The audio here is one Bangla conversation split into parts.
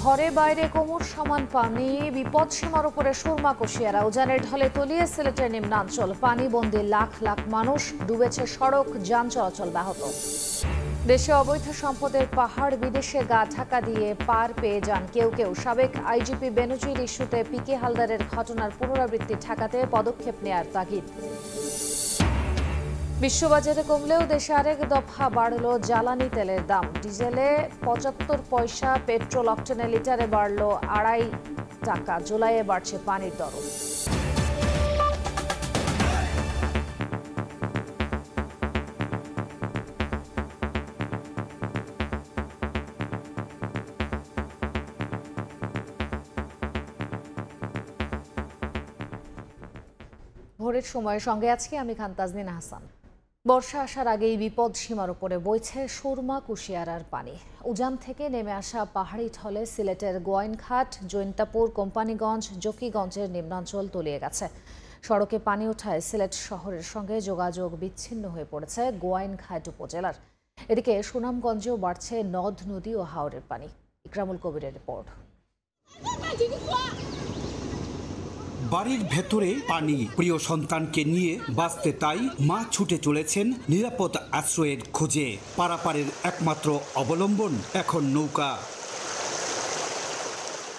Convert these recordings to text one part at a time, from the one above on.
ঘরে বাইরে কোমর সমান পানি, বিপদসীমার উপরে সুরমা কুশিয়ারা। উজানের ঢলে তলিয়ে সিলেটের নিম্নাঞ্চল, পানিবন্দী লাখ লাখ মানুষ, ডুবেছে সড়ক, যান চলাচল ব্যাহত। দেশে অবৈধ সম্পদের পাহাড়, বিদেশে গা ঢাকা দিয়ে পার পেয়ে যান কেউ কেউ। সাবেক আইজিপি বেনজির ইস্যুতে পিকে হালদারের ঘটনার পুনরাবৃত্তি ঠেকাতে পদক্ষেপ নেয়ার তাগিদ। বিশ্ববাজারে কমলেও দেশে আরেক দফা বাড়ল জ্বালানি তেলের দাম। ডিজেলে ৭৫ পয়সা, পেট্রোল অক্টেনে লিটারে বাড়ল ২.৫ টাকা। জুলাইয়ে বাড়ছে পানির দরও। ভোরের সময়ের সঙ্গে আজকে আমি খান তাজনীন হাসান। বর্ষা আসার আগেই বিপদ সীমার উপরে বইছে সুরমা কুশিয়ারার পানি। উজান থেকে নেমে আসা পাহাড়ি ঢলে সিলেটের গোয়াইনঘাট, জৈন্তাপুর, কোম্পানিগঞ্জ, জকিগঞ্জের নিম্নাঞ্চল তলিয়ে গেছে। সড়কে পানি ওঠায় সিলেট শহরের সঙ্গে যোগাযোগ বিচ্ছিন্ন হয়ে পড়েছে গোয়াইনঘাট উপজেলার। এদিকে সুনামগঞ্জেও বাড়ছে নদ, নদী ও হাওরের পানি। ইকরামুল কবিরের রিপোর্ট। বাড়ির ভেতরে পানি, প্রিয় সন্তানকে নিয়ে বাঁচতে তাই মা ছুটে চলেছেন নিরাপদ আশ্রয়ের খোঁজে। পারাপারের একমাত্র অবলম্বন এখন নৌকা।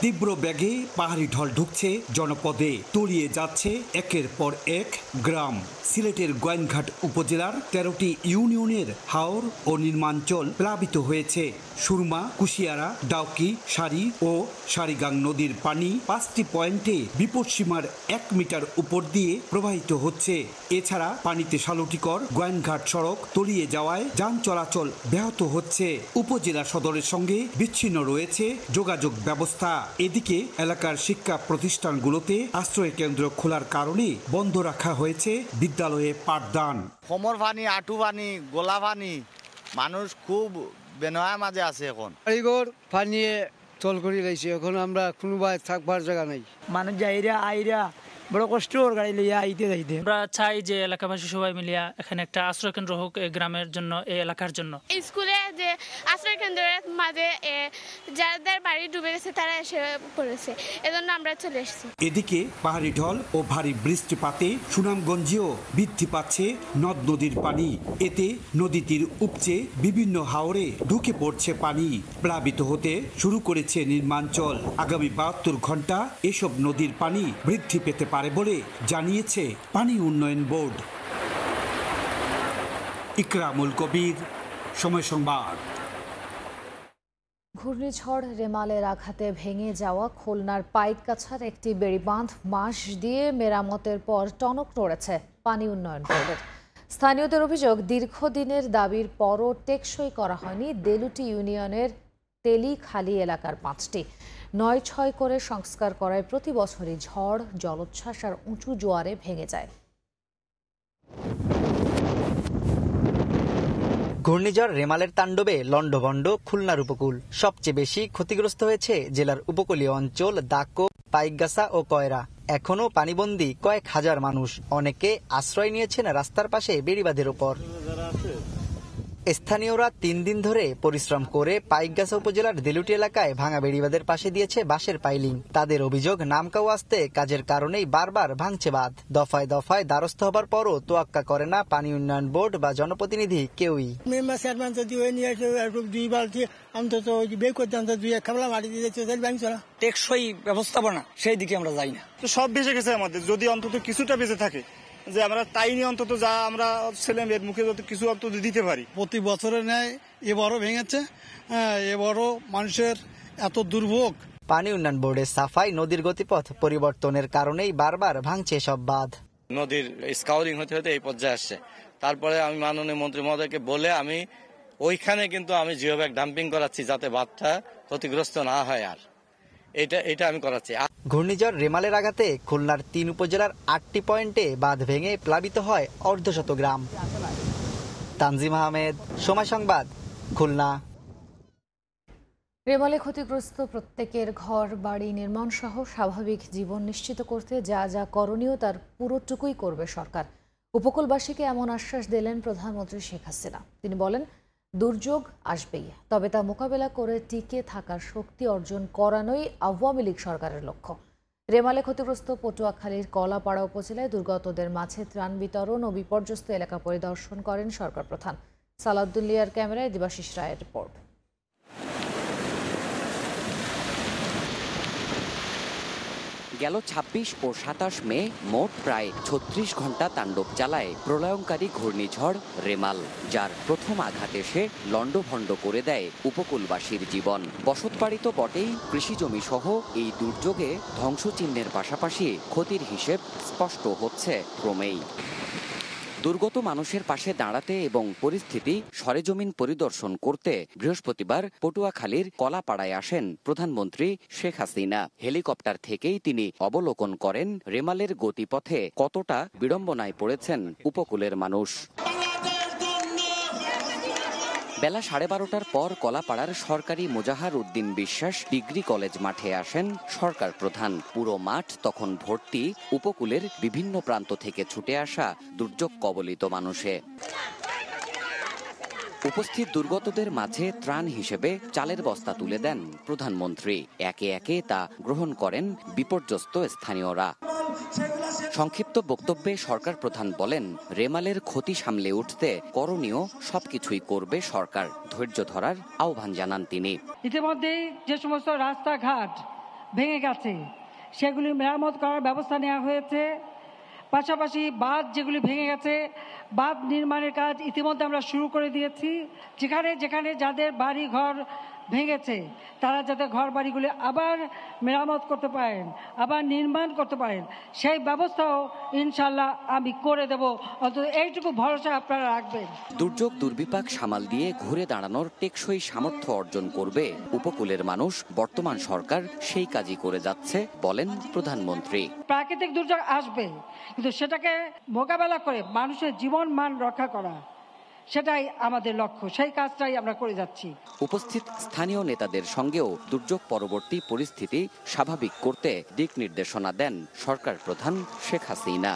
তীব্র বেগে পাহাড়ি ঢল ঢুকছে জনপদে, তলিয়ে যাচ্ছে একের পর এক গ্রাম। সিলেটের গোয়াইনঘাট উপজেলার ১৩টি ইউনিয়নের হাওর ও নির্মাঞ্চল প্লাবিত হয়েছে। সুরমা, কুশিয়ারা, ডাউকি, সারি ও সারিগাং নদীর পানি ৫টি পয়েন্টে বিপদসীমার ১ মিটার উপর দিয়ে প্রবাহিত হচ্ছে। এছাড়া পানিতে শালুটিকর গোয়াইনঘাট সড়ক তলিয়ে যাওয়ায় যান চলাচল ব্যাহত হচ্ছে। উপজেলা সদরের সঙ্গে বিচ্ছিন্ন রয়েছে যোগাযোগ ব্যবস্থা। এদিকে এলাকার শিক্ষা প্রতিষ্ঠানগুলোতে আশ্রয় কেন্দ্র খোলার কারণে বন্ধ রাখা হয়েছে বিদ্যালয়ে পাঠদান। কোমর পানি, আঁটু পানি, গোলা পানি, মানুষ খুব বেনয়া মাঝে আছে। এখন কারিগর পানি চল করে গেছে, এখন আমরা কোনো থাকবার জায়গা নাই। মানুষ যাইরা আইরা বড় কষ্ট ওর গাড়ি লইয়া আইতে যাইতে। আমরা চাই যে এলাকাবাসী সবাই মিলিয়া এখানে একটা আশ্রয় কেন্দ্র হোক এই গ্রামের জন্য, এই এলাকার জন্য। স্কুলে যে আশ্রয় কেন্দ্রের মাঝে যাদের বাড়ি ডুবে গেছে তারা এসে পড়েছে, এজন্য আমরা চলে এসেছি। এদিকে পাহাড়ি ঢল ও ভারী বৃষ্টিপাতে সুনামগঞ্জেও বৃদ্ধি পাচ্ছে নদ নদীর পানি। এতে নদী তীর উপচে বিভিন্ন হাওরে ঢুকে পড়ছে পানি। প্লাবিত হতে শুরু করেছে নির্মাঞ্চল। আগামী ৭২ ঘন্টা এসব নদীর পানি বৃদ্ধি পেতে পারে বলে জানিয়েছে পানি উন্নয়ন বোর্ড। ইকরামুল কবির, সময় সংবাদ। ঘূর্ণিঝড় রেমালের আঘাতে ভেঙে যাওয়া খুলনার পাইকগাছার একটি বেড়িবাঁধ মাস দিয়ে মেরামতের পর টনক নড়েছে পানি উন্নয়ন বোর্ডের। স্থানীয়দের অভিযোগ, দীর্ঘদিনের দাবির পরও টেকসই করা হয়নি দেলুটি ইউনিয়নের তেলিখালি এলাকার ৫টি। ৯/৬ করে সংস্কার করায় প্রতি বছরই ঝড়, জলোচ্ছ্বাস আর উঁচু জোয়ারে ভেঙে যায়। ঘূর্ণিঝড় রেমালের তাণ্ডবে লন্ডভন্ড খুলনার উপকূল। সবচেয়ে বেশি ক্ষতিগ্রস্ত হয়েছে জেলার উপকূলীয় অঞ্চল দাক্কো, পাইকগাছা ও কয়রা। এখনও পানিবন্দী কয়েক হাজার মানুষ। অনেকে আশ্রয় নিয়েছেন রাস্তার পাশে বেড়িবাঁধের ওপর। স্থানীয়রা ৩ দিন ধরে পরিশ্রম করে পাইকগাছা উপজেলার দেলুটি এলাকায় ভাঙা বেড়িবাঁধের পাশে দিয়েছে বাঁশের পাইলিং। তাদের অভিযোগ, নামকাও আসতে কাজের কারণেই বারবার ভাঙছে বাঁধ। দফায় দফায় দ্বারস্থ হবার পরও তোয়াক্কা করে না পানি উন্নয়ন বোর্ড বা জনপ্রতিনিধি কেউই। টেকসই ব্যবস্থাপনা সেই দিকে আমরা যাই না। তো সব বেঁচে গেছে আমাদের, যদি অন্তত কিছুটা বেঁচে থাকে, যে আমরা তাই নিয়ে অন্তত যা আমরা ছেলে মেয়ের মুখে যত কিছু অন্তত দিতে পারি। প্রতি বছরের ন্যায় এবারও ভেঙেছে। এবারও মানুষের এত দুর্ভোগ। পানি উন্নয়ন বোর্ডের সাফাই, নদীর গতিপথ পরিবর্তনের কারণেই বারবার ভাঙছে সব বাঁধ। নদীর স্কাউরিং হতে হতে এই পর্যায়ে আসছে। তারপরে আমি মাননীয় মন্ত্রী মহোদয়কে বলে আমি ওইখানে কিন্তু আমি জিও ব্যাগ ডাম্পিং করাচ্ছি, যাতে বাঁধটা ক্ষতিগ্রস্ত না হয়। আর এটা আমি করাচ্ছি। ঘূর্ণিঝড় রেমালের আঘাতে খুলনার ৩ উপজেলার ৮টি পয়েন্টে বাঁধ ভেঙে প্লাবিত হয় অর্ধশত গ্রাম। তানজিম আহমেদ, সময় সংবাদ, খুলনা। রেমালে ক্ষতিগ্রস্ত প্রত্যেকের ঘর বাড়ি নির্মাণ সহ স্বাভাবিক জীবন নিশ্চিত করতে যা যা করণীয় তার পুরোটুকুই করবে সরকার। উপকূলবাসীকে এমন আশ্বাস দিলেন প্রধানমন্ত্রী শেখ হাসিনা। তিনি বলেন, দুর্যোগ আসবেই, তবে তা মোকাবেলা করে টিকে থাকার শক্তি অর্জন করানোই আওয়ামী লীগ সরকারের লক্ষ্য। রেমালে ক্ষতিগ্রস্ত পটুয়াখালীর কলাপাড়া উপজেলায় দুর্গতদের মাঝে ত্রাণ বিতরণ ও বিপর্যস্ত এলাকা পরিদর্শন করেন সরকার প্রধান। সালাউদ্দিন লিয়ার ক্যামেরায় দেবাশিস রায়ের রিপোর্ট। গেল ২৬ ও ২৭ মে মোট প্রায় ৩৬ ঘন্টা তাণ্ডব চালায় প্রলয়ঙ্কারী ঘূর্ণিঝড় রেমাল, যার প্রথম আঘাত এসে লণ্ডভণ্ড করে দেয় উপকূলবাসীর জীবন। বসতবাড়ি তো বটেই, কৃষিজমি সহ এই দুর্যোগে ধ্বংসচিহ্নের পাশাপাশি ক্ষতির হিসেব স্পষ্ট হচ্ছে ক্রমেই। দুর্গত মানুষের পাশে দাঁড়াতে এবং পরিস্থিতি সরেজমিন পরিদর্শন করতে বৃহস্পতিবার পটুয়াখালীর কলাপাড়ায় আসেন প্রধানমন্ত্রী শেখ হাসিনা। হেলিকপ্টার থেকেই তিনি অবলোকন করেন রেমালের গতিপথে কতটা বিড়ম্বনায় পড়েছেন উপকূলের মানুষ। বেলা 12:30টার পর কলাপাড়ার সরকারি মোজাহার উদ্দিন বিশ্বাস ডিগ্রি কলেজ মাঠে আসেন সরকার প্রধান। পুরো মাঠ তখন ভর্তি উপকূলের বিভিন্ন প্রান্ত থেকে ছুটে আসা দুর্যোগ কবলিত মানুষে। উপস্থিত দুর্গতদের মাঝে ত্রাণ হিসেবে চালের বস্তা তুলে দেন প্রধানমন্ত্রী। একে একে তা গ্রহণ করেন বিপর্যস্ত স্থানীয়রা। সংক্ষিপ্ত বক্তব্যে সরকার প্রধান বলেন, রেমালের ক্ষতি সামলে উঠতে করণীয় সবকিছুই করবে সরকার। ধৈর্য ধরার আহ্বান জানান তিনি। ইতিমধ্যেই যে সমস্ত রাস্তাঘাট ভেঙে গেছে সেগুলি মেরামত করার ব্যবস্থা নেওয়া হয়েছে। পাশাপাশি বাঁধ যেগুলি ভেঙে গেছে, বাঁধ নির্মাণের কাজ ইতিমধ্যে আমরা শুরু করে দিয়েছি। যেখানে যেখানে যাদের বাড়ি ঘর ভেঙেছে তারা যাতে ঘর বাড়িগুলি আবার মেরামত করতে পারেন, আবার নির্মাণ করতে পারেন, সেই ব্যবস্থাও ইনশাল্লাহ আমি করে দেব। অন্তত এইটুকু ভরসা আপনারা রাখবেন। দুর্যোগ দুর্বিপাক সামাল দিয়ে ঘুরে দাঁড়ানোর টেকসই সামর্থ্য অর্জন করবে উপকূলের মানুষ। বর্তমান সরকার সেই কাজই করে যাচ্ছে বলেন প্রধানমন্ত্রী। প্রাকৃতিক দুর্যোগ আসবে, কিন্তু সেটাকে মোকাবেলা করে মানুষের জীবন মান রক্ষা করা, সেটাই আমাদের লক্ষ্য। সেই কাজটাই আমরা করে যাচ্ছি। উপস্থিত স্থানীয় নেতাদের সঙ্গেও দুর্যোগ পরবর্তী পরিস্থিতি স্বাভাবিক করতে দিক নির্দেশনা দেন সরকার প্রধান শেখ হাসিনা।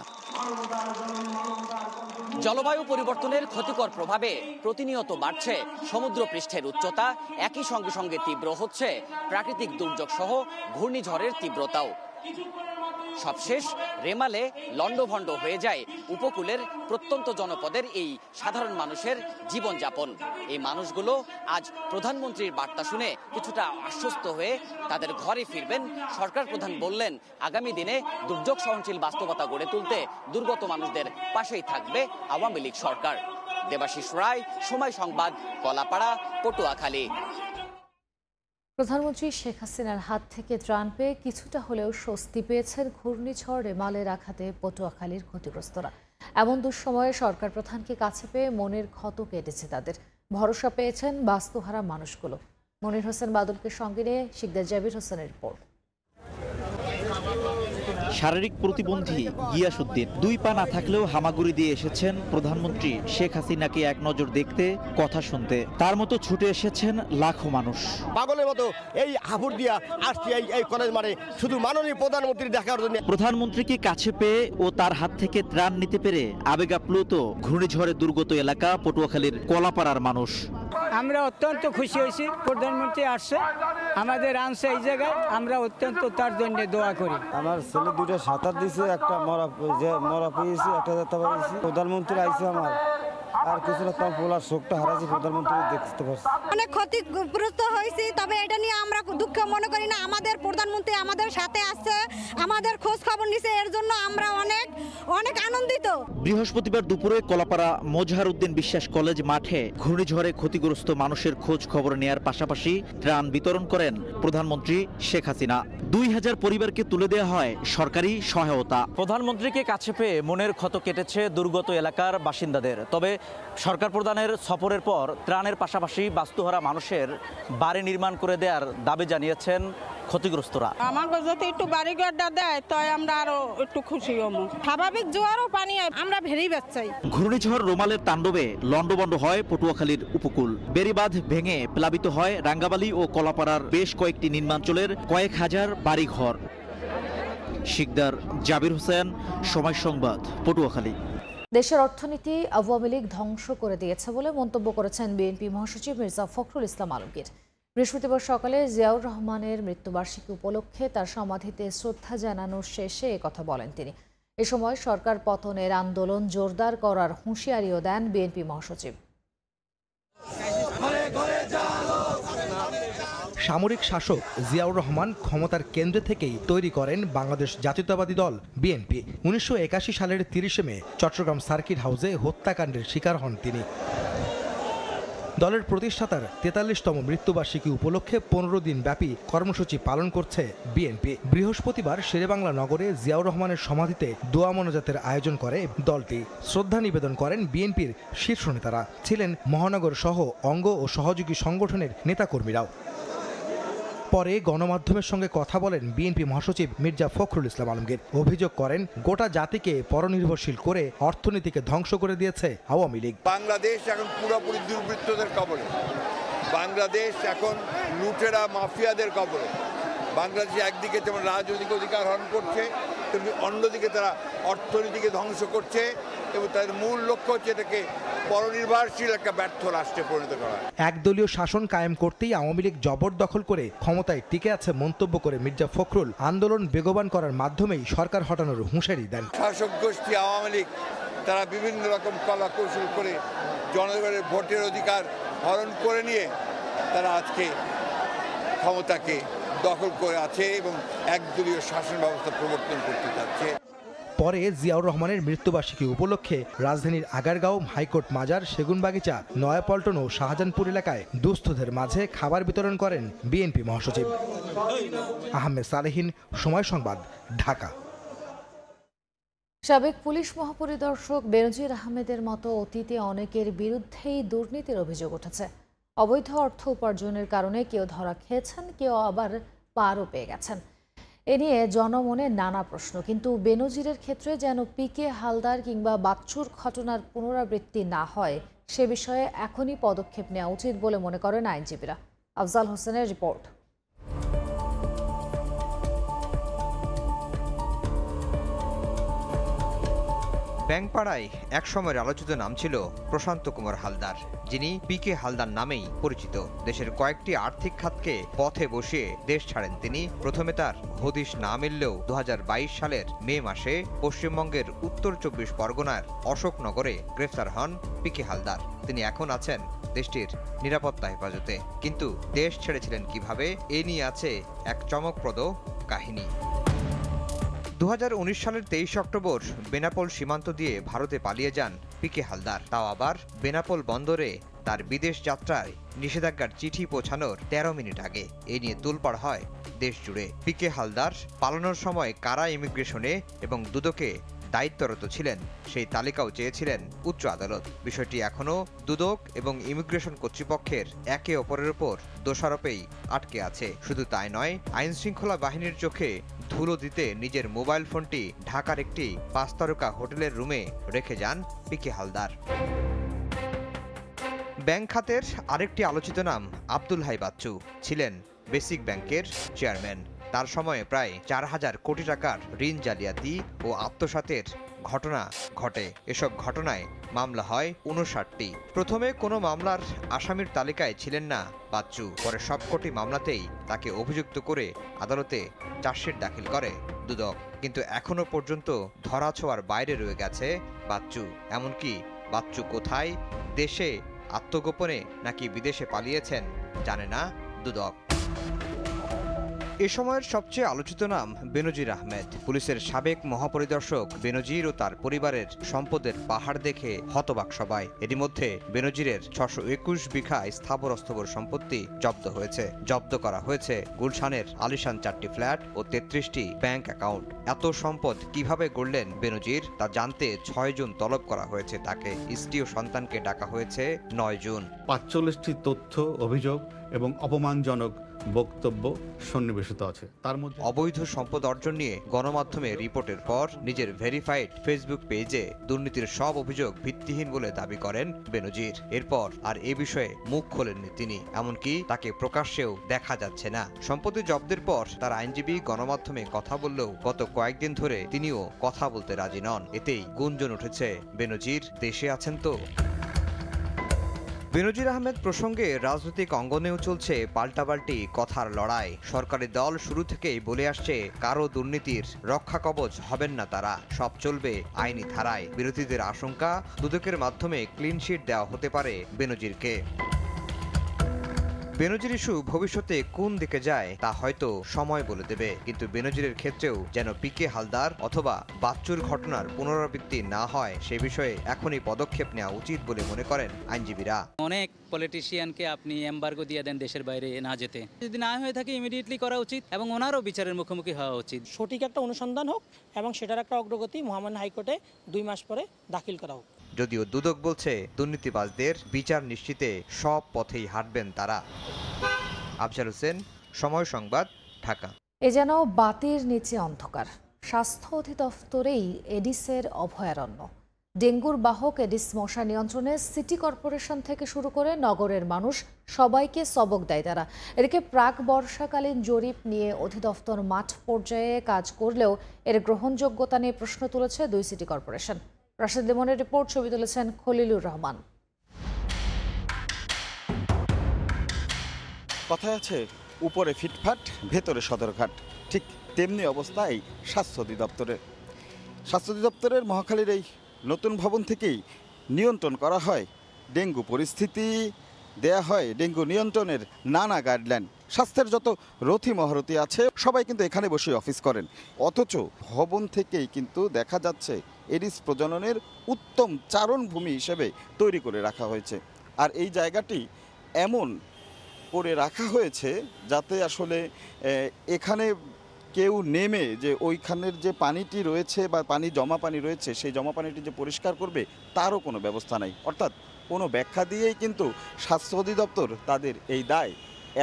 জলবায়ু পরিবর্তনের ক্ষতিকর প্রভাবে প্রতিনিয়ত বাড়ছে সমুদ্রপৃষ্ঠের উচ্চতা, একই সঙ্গে সঙ্গে তীব্র হচ্ছে প্রাকৃতিক দুর্যোগ সহ ঘূর্ণিঝড়ের তীব্রতাও। সবশেষ রেমালে লণ্ডভণ্ড হয়ে যায় উপকূলের প্রত্যন্ত জনপদের এই সাধারণ মানুষের জীবনযাপন। এই মানুষগুলো আজ প্রধানমন্ত্রীর বার্তা শুনে কিছুটা আশ্বস্ত হয়ে তাদের ঘরে ফিরবেন। সরকার প্রধান বললেন, আগামী দিনে দুর্যোগ সহনশীল বাস্তবতা গড়ে তুলতে দুর্গত মানুষদের পাশেই থাকবে আওয়ামী লীগ সরকার। দেবাশিস রায়, সময় সংবাদ, কলাপাড়া, পটুয়াখালী। প্রধানমন্ত্রী শেখ হাসিনার হাত থেকে ত্রাণ পেয়ে কিছুটা হলেও স্বস্তি পেয়েছেন ঘূর্ণিঝড় রেমালের আঘাতে পটুয়াখালীর ক্ষতিগ্রস্তরা। এমন দুঃসময়ে সরকার প্রধানকে কাছে পেয়ে মনের ক্ষত কেটেছে তাদের। ভরসা পেয়েছেন বাস্তুহারা মানুষগুলো। মনির হোসেন বাদলকে সঙ্গে নিয়ে শিকদার জাবির হোসেনের রিপোর্ট। শারীরিক প্রতিবন্ধী গিয়াসউদ্দিন 2 পা না থাকলেও হামাগুড়ি দিয়ে এসেছেন প্রধানমন্ত্রী শেখ হাসিনাকে এক নজর দেখতে, কথা শুনতে। তার মতো ছুটে এসেছেন লাখো মানুষ। পাগলের মতো এই হাবুড় দিয়া আসছি এই কলেজ মাঠে শুধু মাননীয় প্রধানমন্ত্রী দেখার জন্য। প্রধানমন্ত্রীকে কাছে পেয়ে ও তার হাত থেকে ত্রাণ নিতে পেরে আবেগ আপ্লুত ঘূর্ণিঝড়ে দুর্গত এলাকা পটুয়াখালীর কলাপাড়ার মানুষ। আমরা অত্যন্ত খুশি হয়েছি, প্রধানমন্ত্রী আসছে, আমাদের আনছে এই জায়গায়, আমরা অত্যন্ত তার জন্য দোয়া করি। আমার ছেলে 2টা সাঁতার দিছে, একটা মরা পেয়েছি, একটা যাত্রা পেয়েছি। প্রধানমন্ত্রী আইছে আমার, আর কিছু না, তোমার পোলার শোকটা হারাইছি, প্রধানমন্ত্রী দেখতে পাচ্ছি। অনেক ক্ষতিগ্রস্ত হয়েছি, তবে এটা নিয়ে আমরা দুঃখ মনে করি না। আমাদের প্রধানমন্ত্রী আমাদের সাথে আছে, আমাদের খোঁজ খবর নিছে, এর জন্য আমরা অনেক অনেক আনন্দিত। বৃহস্পতিবার দুপুরে কলাপাড়া মোজাহার উদ্দিন বিশ্বাস কলেজ মাঠে ঘূর্ণিঝড়ে ক্ষতিগ্রস্ত মানুষের খোঁজ খবর নেয়ার পাশাপাশি ত্রাণ বিতরণ করেন প্রধানমন্ত্রী শেখ হাসিনা। 2000 পরিবারকে তুলে দেওয়া হয় সরকারি সহায়তা। প্রধানমন্ত্রীকে কাছে পেয়ে মনের ক্ষত কেটেছে দুর্গত এলাকার বাসিন্দাদের। তবে সরকার প্রধানের সফরের পর ত্রাণের পাশাপাশি বাস্তুহারা মানুষের বাড়ি নির্মাণ করে দেওয়ার দাবি জানিয়েছেন ক্ষতিগ্রস্তরা। আমাকে যদি একটু বাড়িঘরটা দেয় তাই আমরা আরো একটু খুশি হব। স্বাভাবিক জোয়ারও পানি আমরা ভেরি বাচ্চাই। ঘূর্ণিঝড় রোমালের তাণ্ডবে লণ্ডভণ্ড হয় পটুয়াখালীর উপকূল। বেড়িবাঁধ ভেঙে প্লাবিত হয় রাঙ্গাবালী ও কলাপাড়ার বেশ কয়েকটি নির্মাঞ্চলের কয়েক হাজার বাড়িঘর। শিকদার জাবির হোসেন, সময় সংবাদ, পটুয়াখালী। দেশের অর্থনীতি আওয়ামী লীগ ধ্বংস করে দিয়েছে বলে মন্তব্য করেছেন বিএনপি মহাসচিব মির্জা ফখরুল ইসলাম আলমগীর। বৃহস্পতিবার সকালে জিয়াউর রহমানের মৃত্যুবার্ষিকী উপলক্ষে তার সমাধিতে শ্রদ্ধা জানানোর শেষে একথা বলেন তিনি। এ সময় সরকার পতনের আন্দোলন জোরদার করার হুঁশিয়ারিও দেন বিএনপি মহাসচিব। সামরিক শাসক জিয়াউর রহমান ক্ষমতার কেন্দ্রে থেকেই তৈরি করেন বাংলাদেশ জাতীয়তাবাদী দল বিএনপি। 1981 সালের 30 মে চট্টগ্রাম সার্কিট হাউসে হত্যাকাণ্ডের শিকার হন তিনি। দলের প্রতিষ্ঠাতার 43তম মৃত্যুবার্ষিকী উপলক্ষে 15 দিন ব্যাপী কর্মসূচি পালন করছে বিএনপি। বৃহস্পতিবার শেরেবাংলা নগরে জিয়াউর রহমানের সমাধিতে দোয়া মোনাজাতের আয়োজন করে দলটি। শ্রদ্ধা নিবেদন করেন বিএনপির শীর্ষ নেতারা, ছিলেন মহানগর সহ অঙ্গ ও সহযোগী সংগঠনের নেতাকর্মীরাও। পরে গণমাধ্যমের সঙ্গে কথা বলেন বিএনপি মহাসচিব মির্জা ফখরুল ইসলাম আলমগীর। অভিযোগ করেন গোটা জাতিকে পরনির্ভরশীল করে অর্থনীতিকে ধ্বংস করে দিয়েছে আওয়ামী লীগ। বাংলাদেশ এখন পুরোপুরি দুর্বৃত্তদের কবলে, বাংলাদেশ এখন লুটেরা মাফিয়াদের কবলে। বাংলাদেশ একদিকে যেমন রাজনৈতিক অধিকার হরণ করছে, তেমনি অন্যদিকে তারা অর্থনীতিকে ধ্বংস করছে এবং তাদের মূল লক্ষ্য হচ্ছে এটাকে পরনির্ভরশীল একটা ব্যর্থ রাষ্ট্রে পরিণত করা। একদলীয় শাসন কায়েম করতেই আওয়ামী লীগ জবরদখল করে ক্ষমতায় টিকে আছে মন্তব্য করে মির্জা ফখরুল আন্দোলন বেগবান করার মাধ্যমেই সরকার হটানোর হুঁশিয়ারি দেন। শাসক গোষ্ঠী আওয়ামী লীগ তারা বিভিন্ন রকম কলা কৌশল করে জনগণের ভোটের অধিকার হরণ করে নিয়ে তারা আজকে ক্ষমতাকে দখল করে আছে এবং একদলীয় শাসন ব্যবস্থা প্রবর্তন করতে যাচ্ছে। পরে জিয়াউর রহমানের মৃত্যুবার্ষিকী উপলক্ষে রাজধানীর আগারগাঁও, হাইকোর্ট মাজার, সেগুনবাগিচা, নয়াপল্টন ও শাহজাহানপুর এলাকায় দুস্থদের মাঝে খাবার বিতরণ করেন বিএনপি মহাসচিব। আহমেদ সালেহীন, সময় সংবাদ, ঢাকা। সাবেক পুলিশ মহাপরিদর্শক বেনজির আহমেদের মতো অতীতে অনেকের বিরুদ্ধেই দুর্নীতির অভিযোগ উঠেছে। অবৈধ অর্থ উপার্জনের কারণে কেউ ধরা খেয়েছেন, কেউ আবার পারও পেয়ে গেছেন। এ নিয়ে জনমনে নানা প্রশ্ন, কিন্তু বেনজিরের ক্ষেত্রে যেন পিকে হালদার কিংবা বাচ্চুর ঘটনার পুনরাবৃত্তি না হয় সে বিষয়ে এখনই পদক্ষেপ নেওয়া উচিত বলে মনে করেন আইনজীবীরা। আফজাল হোসেনের রিপোর্ট। ব্যাংকপাড়ায় একসময়ের আলোচিত নাম ছিল প্রশান্ত কুমার হালদার, যিনি পিকে হালদার নামেই পরিচিত। দেশের কয়েকটি আর্থিক খাতকে পথে বসিয়ে দেশ ছাড়েন তিনি। প্রথমে তার হদিশ না মিললেও 2022 সালের মে মাসে পশ্চিমবঙ্গের উত্তর 24 পরগনার অশোকনগরে গ্রেফতার হন পিকে হালদার। তিনি এখন আছেন দেশটির নিরাপত্তা হেফাজতে। কিন্তু দেশ ছেড়েছিলেন কিভাবে, এ নিয়ে আছে এক চমকপ্রদ কাহিনী। 2019 সালের 23 অক্টোবর বেনাপোল সীমান্ত দিয়ে ভারতে পালিয়ে যান পিকে হালদার, তাও আবার বেনাপোল বন্দরে তার বিদেশ যাত্রায় নিষেধাজ্ঞার চিঠি পৌঁছানোর 13 মিনিট আগে। এ নিয়ে তোলপাড় হয় দেশ জুড়ে। পিকে হালদার পালানোর সময় কারা ইমিগ্রেশনে এবং দুদকে দায়িত্বরত ছিলেন সেই তালিকাও চেয়েছিলেন উচ্চ আদালত। বিষয়টি এখনও দুদক এবং ইমিগ্রেশন কর্তৃপক্ষের একে অপরের উপর দোষারোপেই আটকে আছে। শুধু তাই নয়, আইন শৃঙ্খলা বাহিনীর চোখে ধুলো দিতে নিজের মোবাইল ফোনটি ঢাকার একটি 5 তারকা হোটেলের রুমে রেখে যান পিকে হালদার। ব্যাংক খাতের আরেকটি আলোচিত নাম আব্দুল হাই বাচ্চু, ছিলেন বেসিক ব্যাংকের চেয়ারম্যান। তার সময়ে প্রায় 4000 কোটি টাকার ঋণ জালিয়াতি ও আত্মসাতের ঘটনা ঘটে। এসব ঘটনায় মামলা হয় 59টি। প্রথমে কোনো মামলার আসামির তালিকায় ছিলেন না বাচ্চু, পরে সবকটি মামলাতেই তাকে অভিযুক্ত করে আদালতে চার্জশিট দাখিল করে দুদক। কিন্তু এখনো পর্যন্ত ধরাছোঁয়ার বাইরে রয়ে গেছে বাচ্চু। এমনকি বাচ্চু কোথায়, দেশে আত্মগোপনে নাকি বিদেশে পালিয়েছেন জানে না দুদক। এ সময়ের সবচেয়ে আলোচিত নাম বেনজির আহমেদ। পুলিশের সাবেক মহাপরিদর্শক বেনজির ও তার পরিবারের সম্পদের পাহাড় দেখে হতবাক সবাই। এরই মধ্যে বেনজিরের 621 বিঘা স্থাবর অস্থাবর সম্পত্তি জব্দ হয়েছে। জব্দ করা হয়েছে গুলশানের আলিশান 4টি ফ্ল্যাট ও 33টি ব্যাংক অ্যাকাউন্ট। এত সম্পদ কিভাবে গড়লেন বেনজির তা জানতে 6 জুন তলব করা হয়েছে তাকে। স্ত্রী ও সন্তানকে ডাকা হয়েছে 9 জুন। 45টি তথ্য, অভিযোগ এবং অপমানজনক বক্তব্য সন্নিবেশিত আছে। তার মধ্যে অবৈধ সম্পদ অর্জন নিয়ে গণমাধ্যমে রিপোর্টের পর নিজের ভেরিফাইড ফেসবুক পেজে দুর্নীতির সব অভিযোগ ভিত্তিহীন বলে দাবি করেন বেনজির। এরপর আর এ বিষয়ে মুখ খোলেননি তিনি, এমনকি তাকে প্রকাশ্যেও দেখা যাচ্ছে না। সম্পত্তি জব্দের পর তার আইনজীবী গণমাধ্যমে কথা বললেও গত কয়েকদিন ধরে তিনিও কথা বলতে রাজি নন। এতেই গুঞ্জন উঠেছে, বেনজির দেশে আছেন তো? বেনজির আহমেদ প্রসঙ্গে রাজনৈতিক অঙ্গনেও চলছে পাল্টাপাল্টি কথার লড়াই। সরকারি দল শুরু থেকেই বলে আসছে কারো দুর্নীতির রক্ষা কবচ হবেন না তারা, সব চলবে আইনি ধারায়। বিরোধীদের আশঙ্কা দুদকের মাধ্যমে ক্লিনশিট দেওয়া হতে পারে বেনজিরকে। বেনজির ইস্যু ভবিষ্যতে কোন দিকে যায় তা হয়তো সময় বলে দেবে, কিন্তু বেনজিরের ক্ষেত্রেও যেন পিকে হালদার অথবা বাচ্চুর ঘটনার পুনরাবৃত্তি না হয় সে বিষয়ে এখনই পদক্ষেপ নেওয়া উচিত বলে মনে করেন আইনজীবীরা। অনেক পলিটিশিয়ানকে আপনি এমবার্গো দিয়ে দেন দেশের বাইরে না যেতে, যদি না হয়ে থাকে ইমিডিয়েটলি করা উচিত এবং ওনারও বিচারের মুখোমুখি হওয়া উচিত। সঠিক একটা অনুসন্ধান হোক এবং সেটার একটা অগ্রগতি মহামান্য হাইকোর্টে 2 মাস পরে দাখিল করা হোক। যদিও দুদক বলছে দুর্নীতিবাজদের বিচার নিশ্চিতে সব পথেই হাঁটবেন তারা। আফজাল হোসেন, সময় সংবাদ, ঢাকা। এ যেন বাতির নিচে অন্ধকার। স্বাস্থ্য অধিদপ্তরেই এডিসের অভয়ারণ্য। ডেঙ্গুর বাহক এডিস মশা নিয়ন্ত্রণে সিটি কর্পোরেশন থেকে শুরু করে নগরের মানুষ সবাইকে সবক দেয় তারা। এদিকে প্রাক বর্ষাকালীন জরিপ নিয়ে অধিদপ্তর মাঠ পর্যায়ে কাজ করলেও এর গ্রহণযোগ্যতা নিয়ে প্রশ্ন তুলেছে 2 সিটি কর্পোরেশন। রাশেদ লিমনের রিপোর্ট, ছবি তুলেছেন খলিলুর রহমান। কথায় আছে উপরে ফিটফাট ভেতরে সদরঘাট, ঠিক তেমনি অবস্থা এই স্বাস্থ্য অধিদপ্তরের। স্বাস্থ্য অধিদপ্তরের মহাখালীর এই নতুন ভবন থেকেই নিয়ন্ত্রণ করা হয় ডেঙ্গু পরিস্থিতি, দেয়া হয় ডেঙ্গু নিয়ন্ত্রণের নানা গাইডলাইন। স্বাস্থ্যের যত রথী মহারথী আছে সবাই কিন্তু এখানে বসে অফিস করেন, অথচ ভবন থেকেই কিন্তু দেখা যাচ্ছে এডিস প্রজননের উত্তম চারণভূমি হিসেবে তৈরি করে রাখা হয়েছে। আর এই জায়গাটি এমন করে রাখা হয়েছে যাতে আসলে এখানে কেউ নেমে যে ওইখানের যে পানিটি রয়েছে বা জমা পানি রয়েছে সেই জমা পানিটি যে পরিষ্কার করবে তারও কোনো ব্যবস্থা নাই। অর্থাৎ কোনো ব্যাখ্যা দিয়েই কিন্তু স্বাস্থ্য অধিদপ্তর তাদের এই দায়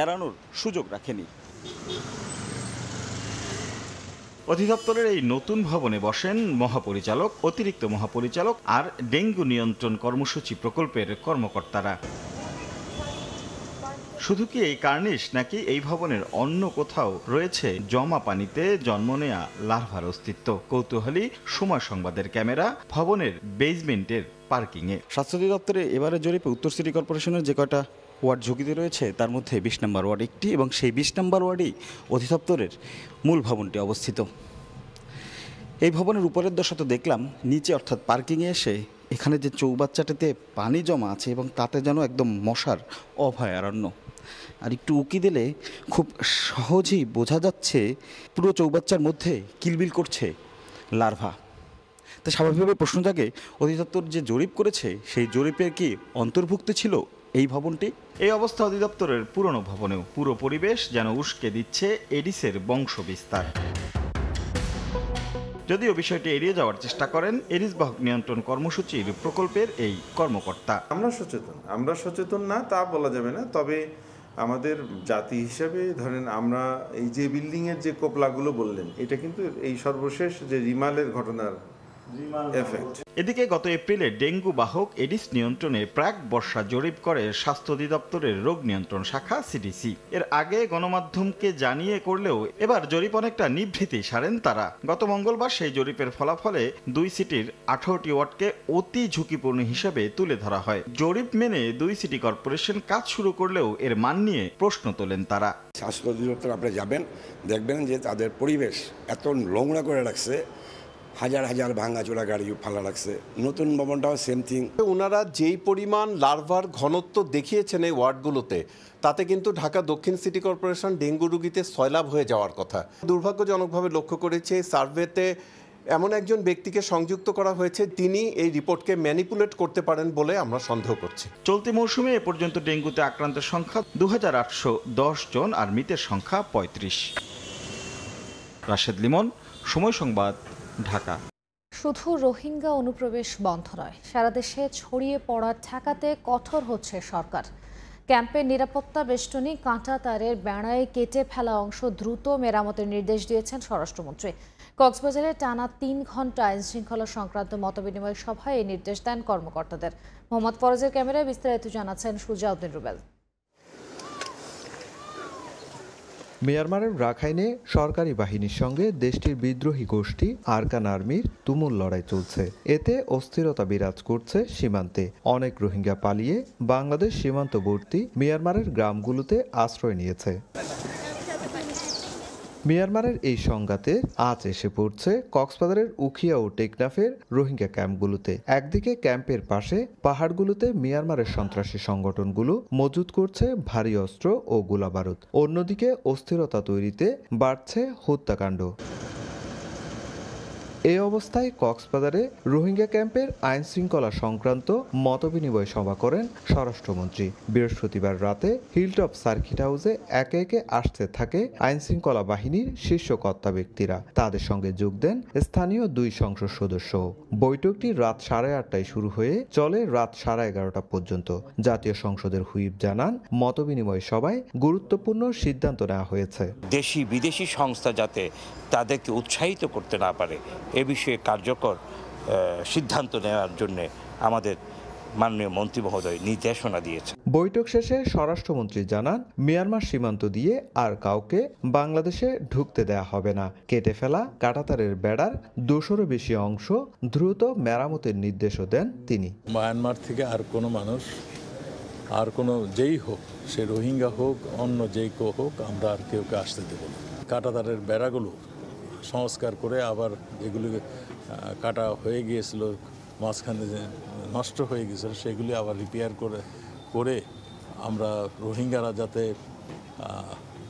এড়ানোর সুযোগ রাখেনি। অধিদপ্তরের এই নতুন ভবনে বসেন মহাপরিচালক, অতিরিক্ত মহাপরিচালক আর ডেঙ্গু নিয়ন্ত্রণ কর্মসূচি প্রকল্পের কর্মকর্তারা। শুধু কি এই কার্নিশ নাকি এই ভবনের অন্য কোথাও রয়েছে জমা পানিতে জন্ম নেয়া লার্ভার অস্তিত্ব? কৌতূহলী সময় সংবাদের ক্যামেরা ভবনের বেসমেন্টের পার্কিংয়ে। স্বাস্থ্য অধিদপ্তরে এবারে জরিপে উত্তর সিটি কর্পোরেশনের যে কয়টা ওয়ার্ড ঝুঁকিতে রয়েছে তার মধ্যে 20 নম্বর ওয়ার্ড একটি, এবং সেই 20 নম্বর ওয়ার্ডেই অধিদপ্তরের মূল ভবনটি অবস্থিত। এই ভবনের উপরের দশা তো দেখলাম, নিচে অর্থাৎ পার্কিংয়ে এসে এখানে যে চৌবাচ্চাটাতে পানি জমা আছে এবং তাতে যেন একদম মশার অভয়ারণ্য। আর একটু উকি দিলে খুব সহজেই বোঝা যাচ্ছে পুরো চৌবাচ্চার মধ্যে কিলবিল করছে লার্ভা। তো স্বাভাবিকভাবে প্রশ্ন জাগে, অধিদপ্তর যে জরিপ করেছে সেই জরিপের কি অন্তর্ভুক্ত ছিল এই ভবনটি? এই অবস্থা অধিদপ্তরের পুরনো ভবনেও। পুরো পরিবেশ যেন উস্কে দিচ্ছে এডিসের বংশ বিস্তার। যদিও বিষয়টি এড়িয়ে যাওয়ার চেষ্টা করেন এডিস বাহক নিয়ন্ত্রণ কর্মসূচির প্রকল্পের এই কর্মকর্তা। আমরা সচেতন না তা বলা যাবে না, তবে আমাদের জাতি হিসেবে ধরেন আমরা এই যে বিল্ডিং এর যে কোপলাগুলো বললেন, এটা কিন্তু এই সর্বশেষ যে রিমালের ঘটনার এফেক্ট। এদিকে গত এপ্রিলে ডেঙ্গু বাহক এডিস নিয়ন্ত্রণে প্রাক বর্ষা জরিপ করে স্বাস্থ্য অধিদপ্তরের রোগ নিয়ন্ত্রণ শাখা সিডিসি। এর আগে গণমাধ্যমকে জানিয়ে করলেও এবার জরিপ অনেকটা নিভৃতি সারেন তারা। গত মঙ্গলবার সেই জরিপের ফলাফলে 2 সিটির 18টি ওয়ার্ডকে অতি ঝুঁকিপূর্ণ হিসেবে তুলে ধরা হয়। জরিপ মেনে 2 সিটি কর্পোরেশন কাজ শুরু করলেও এর মান নিয়ে প্রশ্ন তোলেন তারা। স্বাস্থ্য অধিদপ্তর আপনি যাবেন, দেখবেন যে তাদের পরিবেশ এত নোংরা করে রাখছে, হাজার হাজার ভাঙাচোরা গাড়ি ফালা রাখছে। নতুন ভবনটাও সেম থিং। ওনারা যেই পরিমাণ লার্ভার ঘনত্ব দেখিয়েছেন এই ওয়ার্ডগুলোতে, তাতে কিন্তু ঢাকা দক্ষিণ সিটি কর্পোরেশন ডেঙ্গু রোগীতে সয়লাভ হয়ে যাওয়ার কথা। দুর্ভাগ্যজনকভাবে লক্ষ্য করেছে সার্ভেতে এমন একজন ব্যক্তিকে সংযুক্ত করা হয়েছে, তিনি এই রিপোর্টকে ম্যানিপুলেট করতে পারেন বলে আমরা সন্দেহ করছি। চলতি মৌসুমে এ পর্যন্ত ডেঙ্গুতে আক্রান্তের সংখ্যা 2810 জন আর মৃতের সংখ্যা 35। রাশেদ লিমন, সময় সংবাদ, ঢাকা। শুধু রোহিঙ্গা অনুপ্রবেশ বন্ধ নয়, সারা দেশে ছড়িয়ে পড়া ঠেকাতে কঠোর হচ্ছে সরকার। ক্যাম্পের নিরাপত্তা বেষ্টনী কাঁটা তারের বেড়ায় কেটে ফেলা অংশ দ্রুত মেরামতের নির্দেশ দিয়েছেন স্বরাষ্ট্রমন্ত্রী। কক্সবাজারে টানা ৩ ঘণ্টা আইনশৃঙ্খলা সংক্রান্ত মতবিনিময় সভায় এই নির্দেশ দেন কর্মকর্তাদের। মোহাম্মদ ফরজের ক্যামেরায় বিস্তারিত জানাচ্ছেন সুজাউদ্দিন রুবেল। মিয়ানমারের রাখাইনে সরকারি বাহিনীর সঙ্গে দেশটির বিদ্রোহী গোষ্ঠী আরকান আর্মির তুমুল লড়াই চলছে। এতে অস্থিরতা বিরাজ করছে সীমান্তে। অনেক রোহিঙ্গা পালিয়ে বাংলাদেশ সীমান্তবর্তী মিয়ানমারের গ্রামগুলোতে আশ্রয় নিয়েছে। মিয়ানমারের এই সংঘাতে আজ এসে পড়ছে কক্সবাজারের উখিয়া ও টেকনাফের রোহিঙ্গা ক্যাম্পগুলোতে। একদিকে ক্যাম্পের পাশে পাহাড়গুলোতে মিয়ানমারের সন্ত্রাসী সংগঠনগুলো মজুত করছে ভারী অস্ত্র ও গোলাবারুদ। অন্যদিকে অস্থিরতা তৈরিতে বাড়ছে হত্যাকাণ্ড। এই অবস্থায় কক্সবাজারে রোহিঙ্গা ক্যাম্পের আইন শৃঙ্খলা সংক্রান্ত মতবিনিময় সভা করেন স্বরাষ্ট্রমন্ত্রী। বৃহস্পতিবার রাতে হিলটপ সার্কিট হাউসে একে একে আসতে থাকে আইন শৃঙ্খলা বাহিনীর শীর্ষ কর্তা ব্যক্তিরা। তাদের সঙ্গে যোগ দেন স্থানীয় 2 সংসদ সদস্য। বৈঠকটি রাত 8:30টায় শুরু হয়ে চলে রাত 11:30 পর্যন্ত। জাতীয় সংসদের হুইপ জানান, মতবিনিময় সভায় গুরুত্বপূর্ণ সিদ্ধান্ত নেওয়া হয়েছে। দেশি বিদেশি সংস্থা যাতে তাদেরকে উৎসাহিত করতে না পারে এ বিষয়ে কার্যকর সিদ্ধান্ত নেওয়ার জন্য আমাদের মাননীয় মন্ত্রী মহোদয় নির্দেশনা দিয়েছে। বৈঠক শেষে স্বরাষ্ট্রমন্ত্রী জানান, মিয়ানমার সীমান্ত দিয়ে আর কাউকে বাংলাদেশে ঢুকতে দেয়া হবে না। কেটে ফেলা কাঁটাতারের বেড়ার 200-এরও বেশি অংশ দ্রুত মেরামতের নির্দেশও দেন তিনি। মায়ানমার থেকে আর কোনো মানুষ, আর কোনো যেই হোক, সে রোহিঙ্গা হোক, অন্য যেই কেউ হোক, আমরা আর কেউকে আসতে দেব না। কাঁটাতারের বেড়াগুলো সংস্কার করে আবার যেগুলি কাটা হয়ে গিয়েছিল, মাঝখানে যে নষ্ট হয়ে গিয়েছিল, সেগুলি আবার রিপেয়ার করে আমরা রোহিঙ্গারা যাতে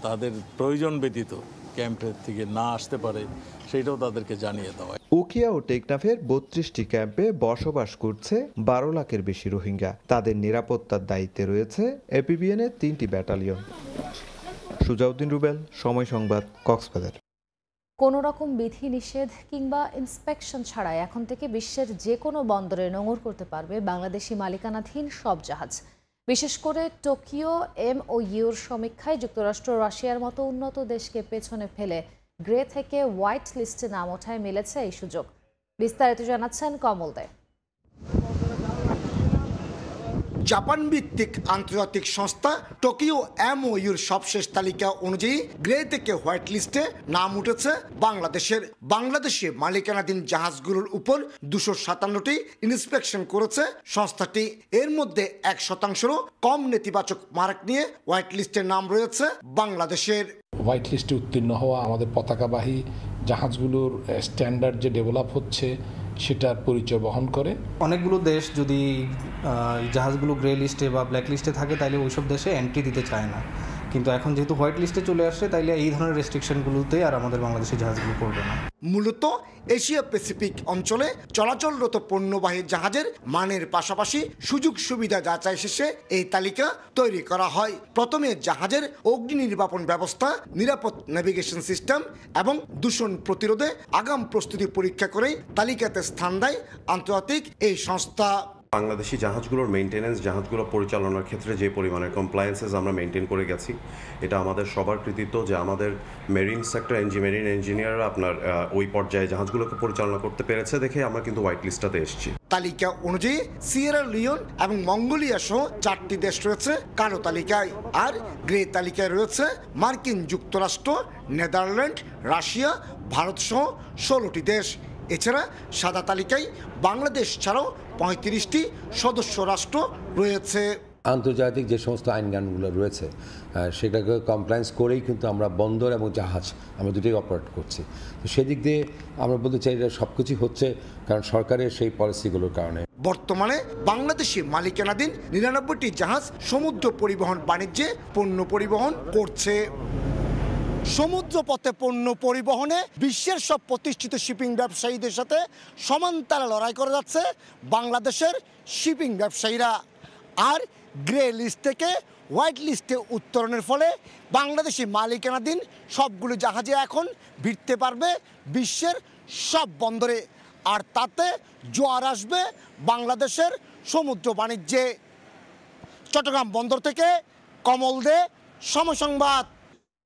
তাদের প্রয়োজন ব্যতীত ক্যাম্পের থেকে না আসতে পারে সেটাও তাদেরকে জানিয়ে দেওয়া। উখিয়া ও টেকনাফের 32টি ক্যাম্পে বসবাস করছে 12 লাখের বেশি রোহিঙ্গা। তাদের নিরাপত্তার দায়িত্বে রয়েছে এপিবিএনের 3টি ব্যাটালিয়ন। সুজাউদ্দিন রুবেল, সময় সংবাদ, কক্সবাজার। কোনো রকম বিধিনিষেধ কিংবা ইন্সপেকশন ছাড়াই এখন থেকে বিশ্বের যে কোনো বন্দরে নোঙর করতে পারবে বাংলাদেশি মালিকানাধীন সব জাহাজ। বিশেষ করে টোকিও MOUর সমীক্ষায় যুক্তরাষ্ট্র, রাশিয়ার মতো উন্নত দেশকে পেছনে ফেলে গ্রে থেকে হোয়াইট লিস্টে নাম ওঠায় মিলেছে এই সুযোগ। বিস্তারিত জানাচ্ছেন কমল দে। জাপান ভিত্তিক আন্তর্জাতিক সংস্থা টোকিও MOUর সবশেষ তালিকা অনুযায়ী গ্রে থেকে হোয়াইট লিস্টে নাম উঠেছে বাংলাদেশে মালিকানাধীন জাহাজগুলোর উপর 257টি ইন্সপেকশন করেছে সংস্থাটি। এর মধ্যে 1%-রও কম নেতিবাচক মার্ক নিয়ে হোয়াইট লিস্টের নাম রয়েছে বাংলাদেশের। হোয়াইট লিস্টে উত্তীর্ণ হওয়া আমাদের পতাকাবাহী জাহাজগুলোর স্ট্যান্ডার্ড যে ডেভেলপ হচ্ছে সেটার পরিচয় বহন করে। অনেকগুলো দেশ যদি জাহাজগুলো গ্রে লিস্টে বা ব্ল্যাক লিস্টে থাকে তাহলে ওইসব দেশে এন্ট্রি দিতে চায় না, কিন্তু এখন যেহেতু হোয়াইট লিস্টে চলে আসছে তাইলে এই ধরনের রেস্ট্রিকশনগুলোতে আর আমাদের বাংলাদেশের জাহাজগুলো পড়বে না। মূলত এশিয়া প্যাসিফিক অঞ্চলে চলাচলরত পণ্যবাহী জাহাজের মানের পাশাপাশি সুযোগ সুবিধা যাচাই শেষে এই তালিকা তৈরি করা হয়। প্রথমে জাহাজের অগ্নি নির্বাপন ব্যবস্থা, নিরাপদ নেভিগেশন সিস্টেম এবং দূষণ প্রতিরোধে আগাম প্রস্তুতি পরীক্ষা করেই তালিকাতে স্থান দেয় আন্তর্জাতিক এই সংস্থা। বাংলাদেশি জাহাজগুলোর মেইনটেনেন্স, জাহাজগুলো পরিচালনার ক্ষেত্রে যে পরিমাণে কমপ্লায়েন্সেস আমরা মেনটেন করে গেছি, এটা আমাদের সবার কৃতিত্ব যে আমাদের মেরিন সেক্টর মেরিন ইঞ্জিনিয়াররা আপনার ওই পর্যায়ে জাহাজগুলোকে পরিচালনা করতে পেরেছে দেখে আমরা কিন্তু হোয়াইট লিস্টটাতে এসেছি। তালিকা অনুযায়ী সিয়েরা লিওন এবং মঙ্গোলিয়া সহ 4টি দেশ রয়েছে কালো তালিকায়, আর গ্রে তালিকায় রয়েছে মার্কিন যুক্তরাষ্ট্র, নেদারল্যান্ড, রাশিয়া, ভারত সহ 16টি দেশ। এছাড়া সাদা তালিকায় বাংলাদেশ ছাড়াও 35টি সদস্য রাষ্ট্র রয়েছে। আন্তর্জাতিক যে সমস্ত আইনকানুনগুলো রয়েছে সেটাকে কমপ্লায়েন্স করেই কিন্তু আমরা বন্দর এবং জাহাজ আমরা দুটোই অপারেট করছি। তো সেদিক দিয়ে আমরা বলতে চাই যে সব কিছুই হচ্ছে কারণ সরকারের সেই পলিসিগুলোর কারণে। বর্তমানে বাংলাদেশে মালিকানাধীন 99টি জাহাজ সমুদ্র পরিবহন বাণিজ্যে পণ্য পরিবহন করছে। সমুদ্রপথে পণ্য পরিবহনে বিশ্বের সব প্রতিষ্ঠিত শিপিং ব্যবসায়ীদের সাথে সমানতালে লড়াই করে যাচ্ছে বাংলাদেশের শিপিং ব্যবসায়ীরা। আর গ্রে লিস্ট থেকে হোয়াইট লিস্টে উত্তরণের ফলে বাংলাদেশি মালিকানাধীন সবগুলো জাহাজে এখন ভিড়তে পারবে বিশ্বের সব বন্দরে, আর তাতে জোয়ার আসবে বাংলাদেশের সমুদ্র বাণিজ্যে। চট্টগ্রাম বন্দর থেকে কমল দে, সময় সংবাদ।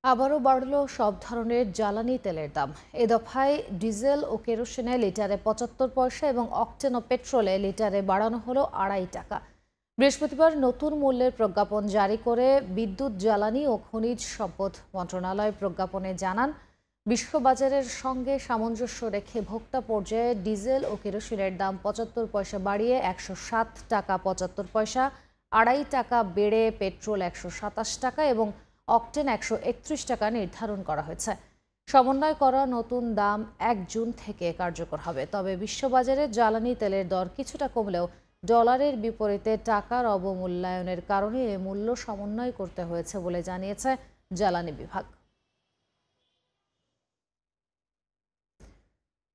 আবারও বাড়ল সব ধরনের জ্বালানি তেলের দাম। এ দফায় ডিজেল ও কেরোসিনে লিটারে 75 পয়সা এবং অকটেন ও পেট্রোলে লিটারে বাড়ানো হলো 2.5 টাকা। বৃহস্পতিবার নতুন মূল্যের প্রজ্ঞাপন জারি করে বিদ্যুৎ, জ্বালানি ও খনিজ সম্পদ মন্ত্রণালয় প্রজ্ঞাপনে জানান, বিশ্ববাজারের সঙ্গে সামঞ্জস্য রেখে ভোক্তা পর্যায়ে ডিজেল ও কেরোসিনের দাম 75 পয়সা বাড়িয়ে 107 টাকা 75 পয়সা, 2.5 টাকা বেড়ে পেট্রোল 127 টাকা এবং অকটেন 131 টাকা নির্ধারণ করা হয়েছে। সমন্বয় করা নতুন দাম 1 জুন থেকে কার্যকর হবে। তবে বিশ্ববাজারে জ্বালানি তেলের দর কিছুটা কমলেও ডলারের বিপরীতে টাকার অবমূল্যায়নের কারণে এ মূল্য সমন্বয় করতে হয়েছে বলে জানিয়েছে জ্বালানি বিভাগ।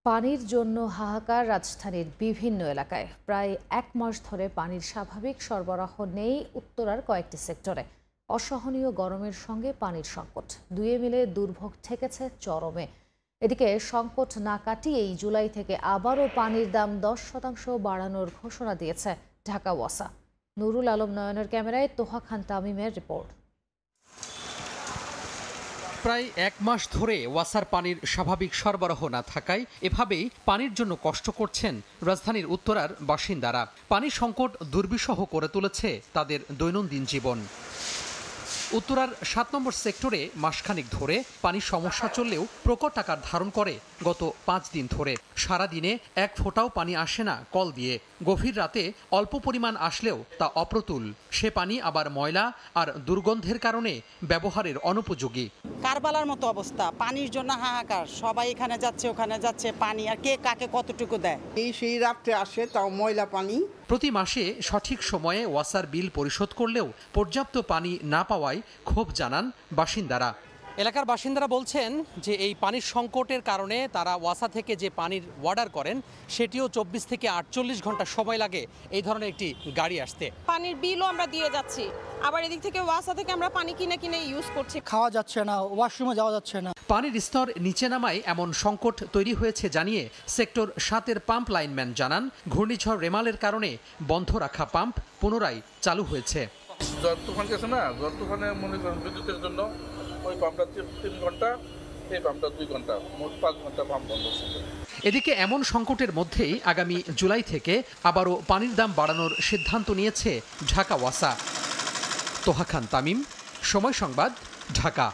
পানির জন্য হাহাকার রাজধানীর বিভিন্ন এলাকায়। প্রায় 1 মাস ধরে পানির স্বাভাবিক সরবরাহ নেই উত্তরার কয়েকটি সেক্টরে। অসহনীয় গরমের সঙ্গে পানির সংকট দুয়ে মিলে দুর্ভোগ ঠেকেছে চরমে। এদিকে সংকট না কাটিয়েই জুলাই থেকে আবারও পানির দাম 10% বাড়ানোর ঘোষণা দিয়েছে ঢাকা ওয়াসা। নুরুল আলম নয়নের ক্যামেরায় তোহা খান তামিমের রিপোর্ট। প্রায় 1 মাস ধরে ওয়াসার পানির স্বাভাবিক সরবরাহ না থাকায় এভাবেই পানির জন্য কষ্ট করছেন রাজধানীর উত্তরার বাসিন্দারা। পানির সংকট দুর্বিষহ করে তুলেছে তাদের দৈনন্দিন জীবন। উত্তরার 7 নম্বর সেক্টরে মাসখানেক ধরে পানির সমস্যা চললেও প্রকট আকার ধারণ করে গত 5 দিন ধরে। সারাদিনে 1 ফোঁটাও পানি আসে না কল দিয়ে। গভীর রাতে অল্প পরিমাণ আসলেও তা অপ্রতুল। সে পানি আবার ময়লা আর দুর্গন্ধের কারণে ব্যবহারের অনুপযোগী। কারবালার মতো অবস্থা, পানির জন্য হাহাকার। সবাই এখানে যাচ্ছে ওখানে যাচ্ছে, পানি আর কে কাকে কতটুকু দেয়। সেই রাত্রে আসে তাও ময়লা পানি। প্রতি মাসে সঠিক সময়ে ওয়াসার বিল পরিশোধ করলেও পর্যাপ্ত পানি না পাওয়ায় ক্ষোভ জানান বাসিন্দারা। এলাকার বাসিন্দারা বলছেন যে এই পানির সংকটের কারণে তারা ওয়াসা থেকে যে পানির অর্ডার করেন সেটিও 24 থেকে 48 ঘন্টা সময় লাগে এই ধরনের একটি গাড়ি আসতে। পানির বিলও আমরা দিয়ে যাচ্ছি, আবার এদিক থেকে ওয়াসা থেকে আমরা পানি কিনে ইউজ করছি। খাওয়া যাচ্ছে না, ওয়াশরুমে যাওয়া যাচ্ছে না। পানির স্তর নিচে নামায় এমন সংকট তৈরি হয়েছে জানিয়ে সেক্টর 7-এর পাম্প লাইনম্যান জানান, ঘূর্ণিঝড় রেমালের কারণে বন্ধ রাখা পাম্প পুনরায় চালু হয়েছে। ঝড় তুফান গেছে না, ঝড় তুফানে মনে করেন বিদ্যুতের জন্য ওই পাম্পটা 3 ঘন্টা, এই পাম্পটা 2 ঘন্টা, মোট 5 ঘন্টা পাম্প বন্ধ ছিল। এদিকে এমন সংকটের মধ্যেই আগামী জুলাই থেকে আবারও পানির দাম বাড়ানোর সিদ্ধান্ত নিয়েছে ঢাকা ওয়াসা। তোহা খান তামিম, সময় সংবাদ, ঢাকা।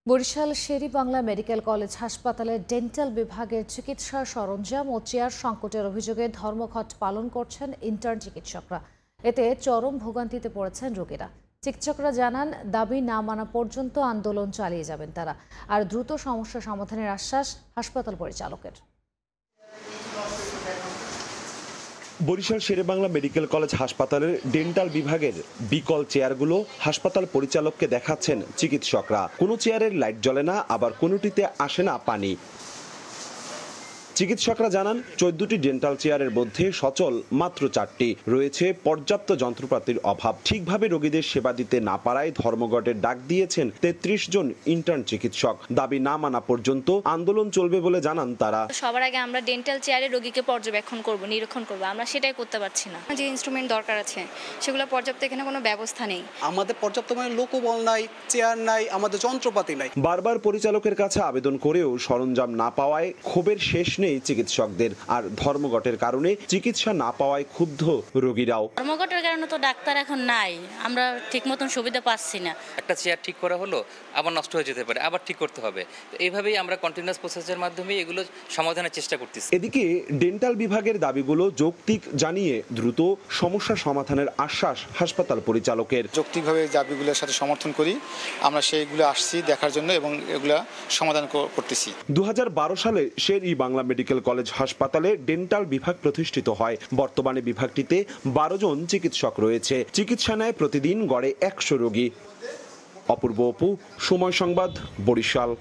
বরিশাল শের-ই-বাংলা মেডিকেল কলেজ হাসপাতালের ডেন্টাল বিভাগের চিকিৎসা সরঞ্জাম ও চেয়ার সংকটের অভিযোগে ধর্মঘট পালন করছেন ইন্টার্ন চিকিৎসকরা। এতে চরম ভোগান্তিতে পড়েছেন রোগীরা। চিকিৎসকরা জানান, দাবি না মানা পর্যন্ত আন্দোলন চালিয়ে যাবেন তারা। আর দ্রুত সমস্যা সমাধানের আশ্বাস হাসপাতাল পরিচালকের। বরিশাল শের-ই-বাংলা মেডিকেল কলেজ হাসপাতালের ডেন্টাল বিভাগের বিকল চেয়ারগুলো হাসপাতাল পরিচালককে দেখাচ্ছেন চিকিৎসকরা। কোনো চেয়ারের লাইট জ্বলে না, আবার কোনোটিতে আসে না পানি। চিকিৎসকরা জানান, 14টি ডেন্টাল চেয়ারের মধ্যে সচল মাত্র 4টি। রয়েছে পর্যাপ্ত যন্ত্রপাতির অভাব। ঠিকভাবে রোগীদের সেবা দিতে না পারায় ধর্মঘটের ডাক দিয়েছেন 33 জন ইন্টার্ন চিকিৎসক। দাবি না মানা পর্যন্ত আন্দোলন চলবে বলে জানান তারা। সবার আগে আমরা ডেন্টাল চেয়ারে রোগীকে পর্যবেক্ষণ করব, নিরীক্ষণ করব, আমরা সেটাই করতে পারছি না। যে ইনস্ট্রুমেন্ট দরকার আছে সেগুলো পর্যাপ্ত এখানে কোনো ব্যবস্থা নেই। আমাদের পর্যাপ্ত মানে লোকবল নাই, চেয়ার নাই, আমাদের যন্ত্রপাতি নাই। বারবার পরিচালকের কাছে আবেদন করেও সরঞ্জাম না পাওয়ায় ক্ষোভের শেষ নেই চিকিৎসকদের। আর ধর্মঘটের কারণে চিকিৎসা না পাওয়ায় ক্ষুব্ধ রোগীরাও। ধর্মঘটের কারণে তো ডাক্তার এখন নাই, আমরা ঠিক মতন সুবিধা পাচ্ছি না। একটা চেয়ার ঠিক করা হলো, আবার নষ্ট হয়ে যেতে পারে, আবার ঠিক করতে হবে। তো এইভাবেই আমরা কন্টিনিউয়াস প্রসেসের মাধ্যমে এগুলো সমাধানের চেষ্টা করতেছি। এদিকে ডেন্টাল বিভাগের দাবিগুলো যৌক্তিক জানিয়ে দ্রুত সমস্যা সমাধানের আশ্বাস হাসপাতাল পরিচালকের। যৌক্তিকভাবে দাবিগুলোর সাথে সমর্থন করি, আমরা সেইগুলো আসছি দেখার জন্য এবং এগুলা সমাধান করতেছি। 2012 সালে শের-ই-বাংলা মেডিকেল কলেজ হাসপাতালে ডেন্টাল বিভাগ প্রতিষ্ঠিত হয়। বর্তমানে বিভাগটিতে 12 জন চিকিৎসক রয়েছে। চিকিৎসা নেয় প্রতিদিন গড়ে 100 রোগী। অপূর্ব অপু, সময় সংবাদ, বরিশাল।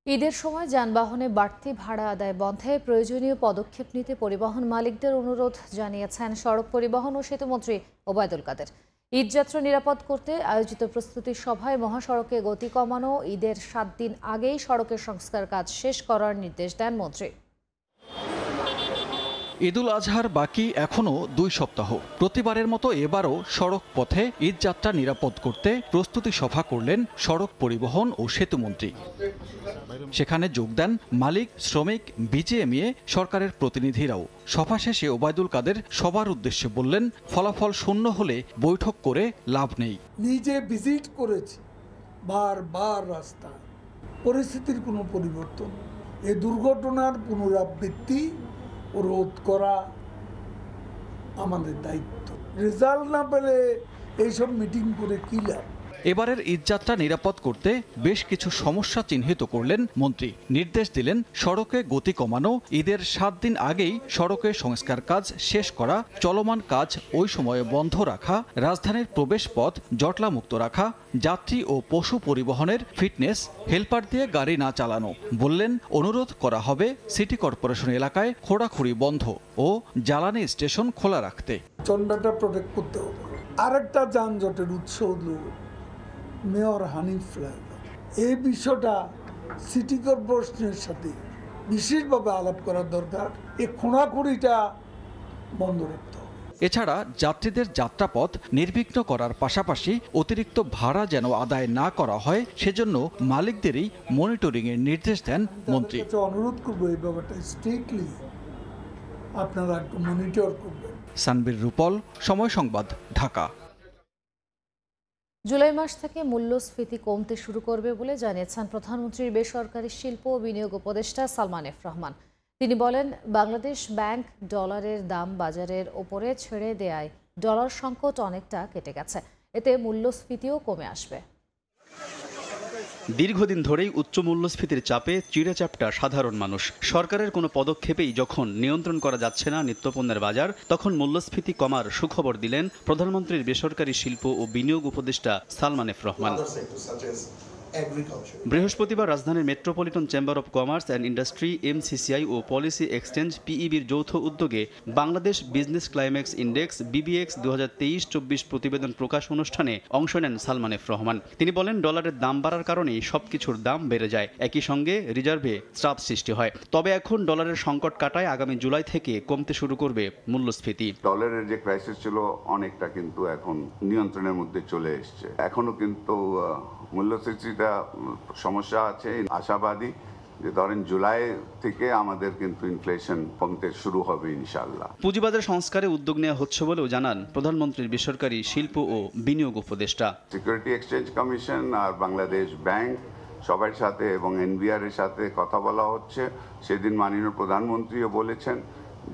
ঈদের সময় যানবাহনে বাড়তি ভাড়া আদায় বন্ধে প্রয়োজনীয় পদক্ষেপ নিতে পরিবহন মালিকদের অনুরোধ জানিয়েছেন সড়ক পরিবহন ও সেতুমন্ত্রী ওবায়দুল কাদের। ঈদযাত্রা নিরাপদ করতে আয়োজিত প্রস্তুতি সভায় মহাসড়কে গতি কমানো, ঈদের 7 দিন আগেই সড়কের সংস্কার কাজ শেষ করার নির্দেশ দেন মন্ত্রী। ঈদুল আজহার বাকি এখনো 2 সপ্তাহ। প্রতিবারের মতো এবারও সড়ক পথে ঈদ যাত্রা নিরাপদ করতে প্রস্তুতি সভা করলেন সড়ক পরিবহন ও সেতুমন্ত্রী। সেখানে যোগ দেন মালিক, শ্রমিক, বিজিএমইএ সরকারের প্রতিনিধিরাও। সভা শেষে ওবায়দুল কাদের সবার উদ্দেশ্যে বললেন, ফলাফল শূন্য হলে বৈঠক করে লাভ নেই। নিজে ভিজিট করেছি বারবার রাস্তা, পরিস্থিতির কোনো পরিবর্তন, এই দুর্ঘটনার পুনরাবৃত্তি রোধ করা আমাদের দায়িত্ব। রেজাল্ট না পেলে এইসব মিটিং করে কি লাভ? এবারের ঈদযাত্রা নিরাপদ করতে বেশ কিছু সমস্যা চিহ্নিত করলেন মন্ত্রী। নির্দেশ দিলেন সড়কে গতি কমানো, ঈদের 7 দিন আগেই সড়কে সংস্কার কাজ শেষ করা, চলমান কাজ ওই সময়ে বন্ধ রাখা, রাজধানীর প্রবেশ পথ জটলামুক্ত রাখা, যাত্রী ও পশু পরিবহনের ফিটনেস, হেলপার দিয়ে গাড়ি না চালানো। বললেন, অনুরোধ করা হবে সিটি কর্পোরেশন এলাকায় খোঁড়াখুড়ি বন্ধ ও জ্বালানি স্টেশন খোলা রাখতে। চন্ডাটা প্রোটেক্ট করতে হবে। আরেকটা যানজটের উৎস হলো মেয়র হানিফ ফ্লাইওভার। এই বিষয়টা সিটি কর্পোরেশনের সাথে বিশেষভাবে আলাপ করার দরকার। এই খোঁড়াখুড়িটা বন্ধ রাখতে হবে। এছাড়া যাত্রীদের যাত্রাপথ নির্বিঘ্ন করার পাশাপাশি অতিরিক্ত ভাড়া যেন আদায় না করা হয় সেজন্য মালিকদেরই মনিটরিংয়ের নির্দেশ দেন মন্ত্রী। অনুরোধ করবো এই ব্যাপারটা স্ট্রিক্টলি আপনারা একটু মনিটর করবেন। সানবীর রূপল, সময় সংবাদ, ঢাকা। জুলাই মাস থেকে মূল্যস্ফীতি কমতে শুরু করবে বলে জানিয়েছেন প্রধানমন্ত্রীর বেসরকারি শিল্প ও বিনিয়োগ উপদেষ্টা সালমান এফ রহমান। তিনি বলেন, বাংলাদেশ ব্যাংক ডলারের দাম বাজারের ওপরে ছেড়ে দেয়ায় ডলার সংকট অনেকটা কেটে গেছে। এতে মূল্যস্ফীতিও কমে আসবে। দীর্ঘদিন ধরেই উচ্চ মূল্যস্ফীতির চাপে চিড়েচ্যাপ্টা সাধারণ মানুষ। সরকারের কোনো পদক্ষেপেই যখন নিয়ন্ত্রণ করা যাচ্ছে না নিত্যপণ্যের বাজার, তখন মূল্যস্ফীতি কমার সুখবর দিলেন প্রধানমন্ত্রীর বেসরকারি শিল্প ও বিনিয়োগ উপদেষ্টা সালমান এফ রহমান। বৃহস্পতিবার রাজধানীর metropolitan chamber of commerce and industry MCCI ও পলিসি এক্সচেঞ্জ PEBর যৌথ উদ্যোগে Bangladesh business climax index BBX 2023-24 প্রতিবেদন প্রকাশ অনুষ্ঠানে অংশ নেন সালমান এফ রহমান। তিনি বলেন, ডলারের দাম বাড়ার কারণেই সবকিছুর দাম বেড়ে যায়, একই সঙ্গে রিজার্ভে চাপ সৃষ্টি হয়। তবে এখন ডলারের সংকট কাটায় আগামী জুলাই থেকে কমতে শুরু করবে মূল্যস্ফীতি। ডলারের যে ক্রাইসিস ছিল অনেকটা কিন্তু এখন নিয়ন্ত্রণের মধ্যে চলে এসছে। এখনো কিন্তু মূল্যস্ফীতিটা সমস্যা আছে। আশাবাদী যে ধরেন জুলাই থেকে আমাদের কিন্তু ইনফ্লেশন কমতে শুরু হবে ইনশাআল্লাহ। পুঁজিবাজার সংস্কারে উদ্যোগ নেওয়া হচ্ছে বলেও জানান প্রধানমন্ত্রীর বেসরকারি শিল্প ও বিনিয়োগ উপদেষ্টা। সিকিউরিটি এক্সচেঞ্জ কমিশন আর বাংলাদেশ ব্যাংক সবার সাথে এবং NBR এর সাথে কথা বলা হচ্ছে। সেদিন মাননীয় প্রধানমন্ত্রীও বলেছেন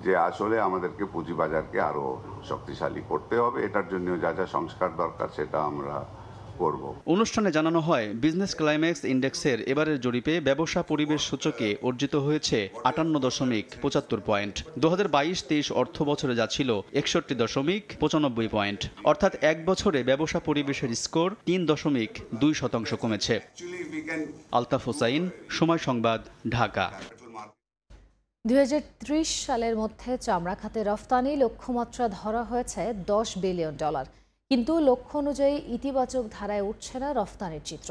যে আসলে আমাদেরকে পুঁজিবাজারকে আরো শক্তিশালী করতে হবে। এটার জন্য যা যা সংস্কার দরকার সেটা আমরা করব। অনুষ্ঠানে জানানো হয়, বিজনেস ক্লাইম্যাক্স ইন্ডেক্সের এবারের জরিপে ব্যবসা পরিবেশ সূচকে অর্জিত হয়েছে 58.75 পয়েন্ট। 2022-23 অর্থ বছরে যা ছিল 61.95 পয়েন্ট, অর্থাৎ এক বছরে ব্যবসা পরিবেশের স্কোর 3.2% কমেছে। আলতাফ হোসাইন, সময় সংবাদ, ঢাকা। 2030 সালের মধ্যে চামড়া খাতে রফতানি লক্ষ্যমাত্রা ধরা হয়েছে $10 বিলিয়ন। কিন্তু লক্ষ্য অনুযায়ী ইতিবাচক ধারায় উঠছে না রফতানির চিত্র।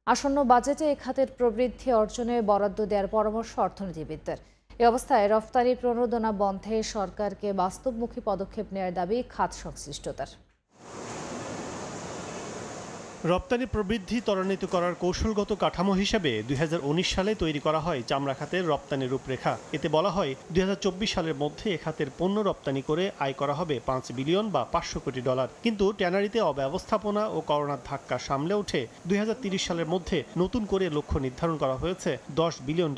আসন্ন বাজেটে এ খাতের প্রবৃদ্ধি অর্জনে বরাদ্দ দেওয়ার পরামর্শ অর্থনীতিবিদদের। এ অবস্থায় রফতানি প্রণোদনা বন্ধে সরকারকে বাস্তবমুখী পদক্ষেপ নেওয়ার দাবি খাত সংশ্লিষ্টতার। রপ্তানি প্রবৃদ্ধি ত্বরান্বিত করার কৌশলগত কাঠামো হিসেবে 2019 সালে তৈরি করা হয় চামড়া খাতের রপ্তানি রূপরেখা। এতে বলা হয় 2024 সালের মধ্যে এ খাতের পণ্য রপ্তানি করে আয় করা হবে $5 বিলিয়ন বা $500 কোটি। কিন্তু ট্যানারিতে অব্যবস্থাপনা ও করোনার ধাক্কা সামলে উঠে 2030 সালের মধ্যে নতুন করে লক্ষ্য নির্ধারণ করা হয়েছে $10 বিলিয়ন।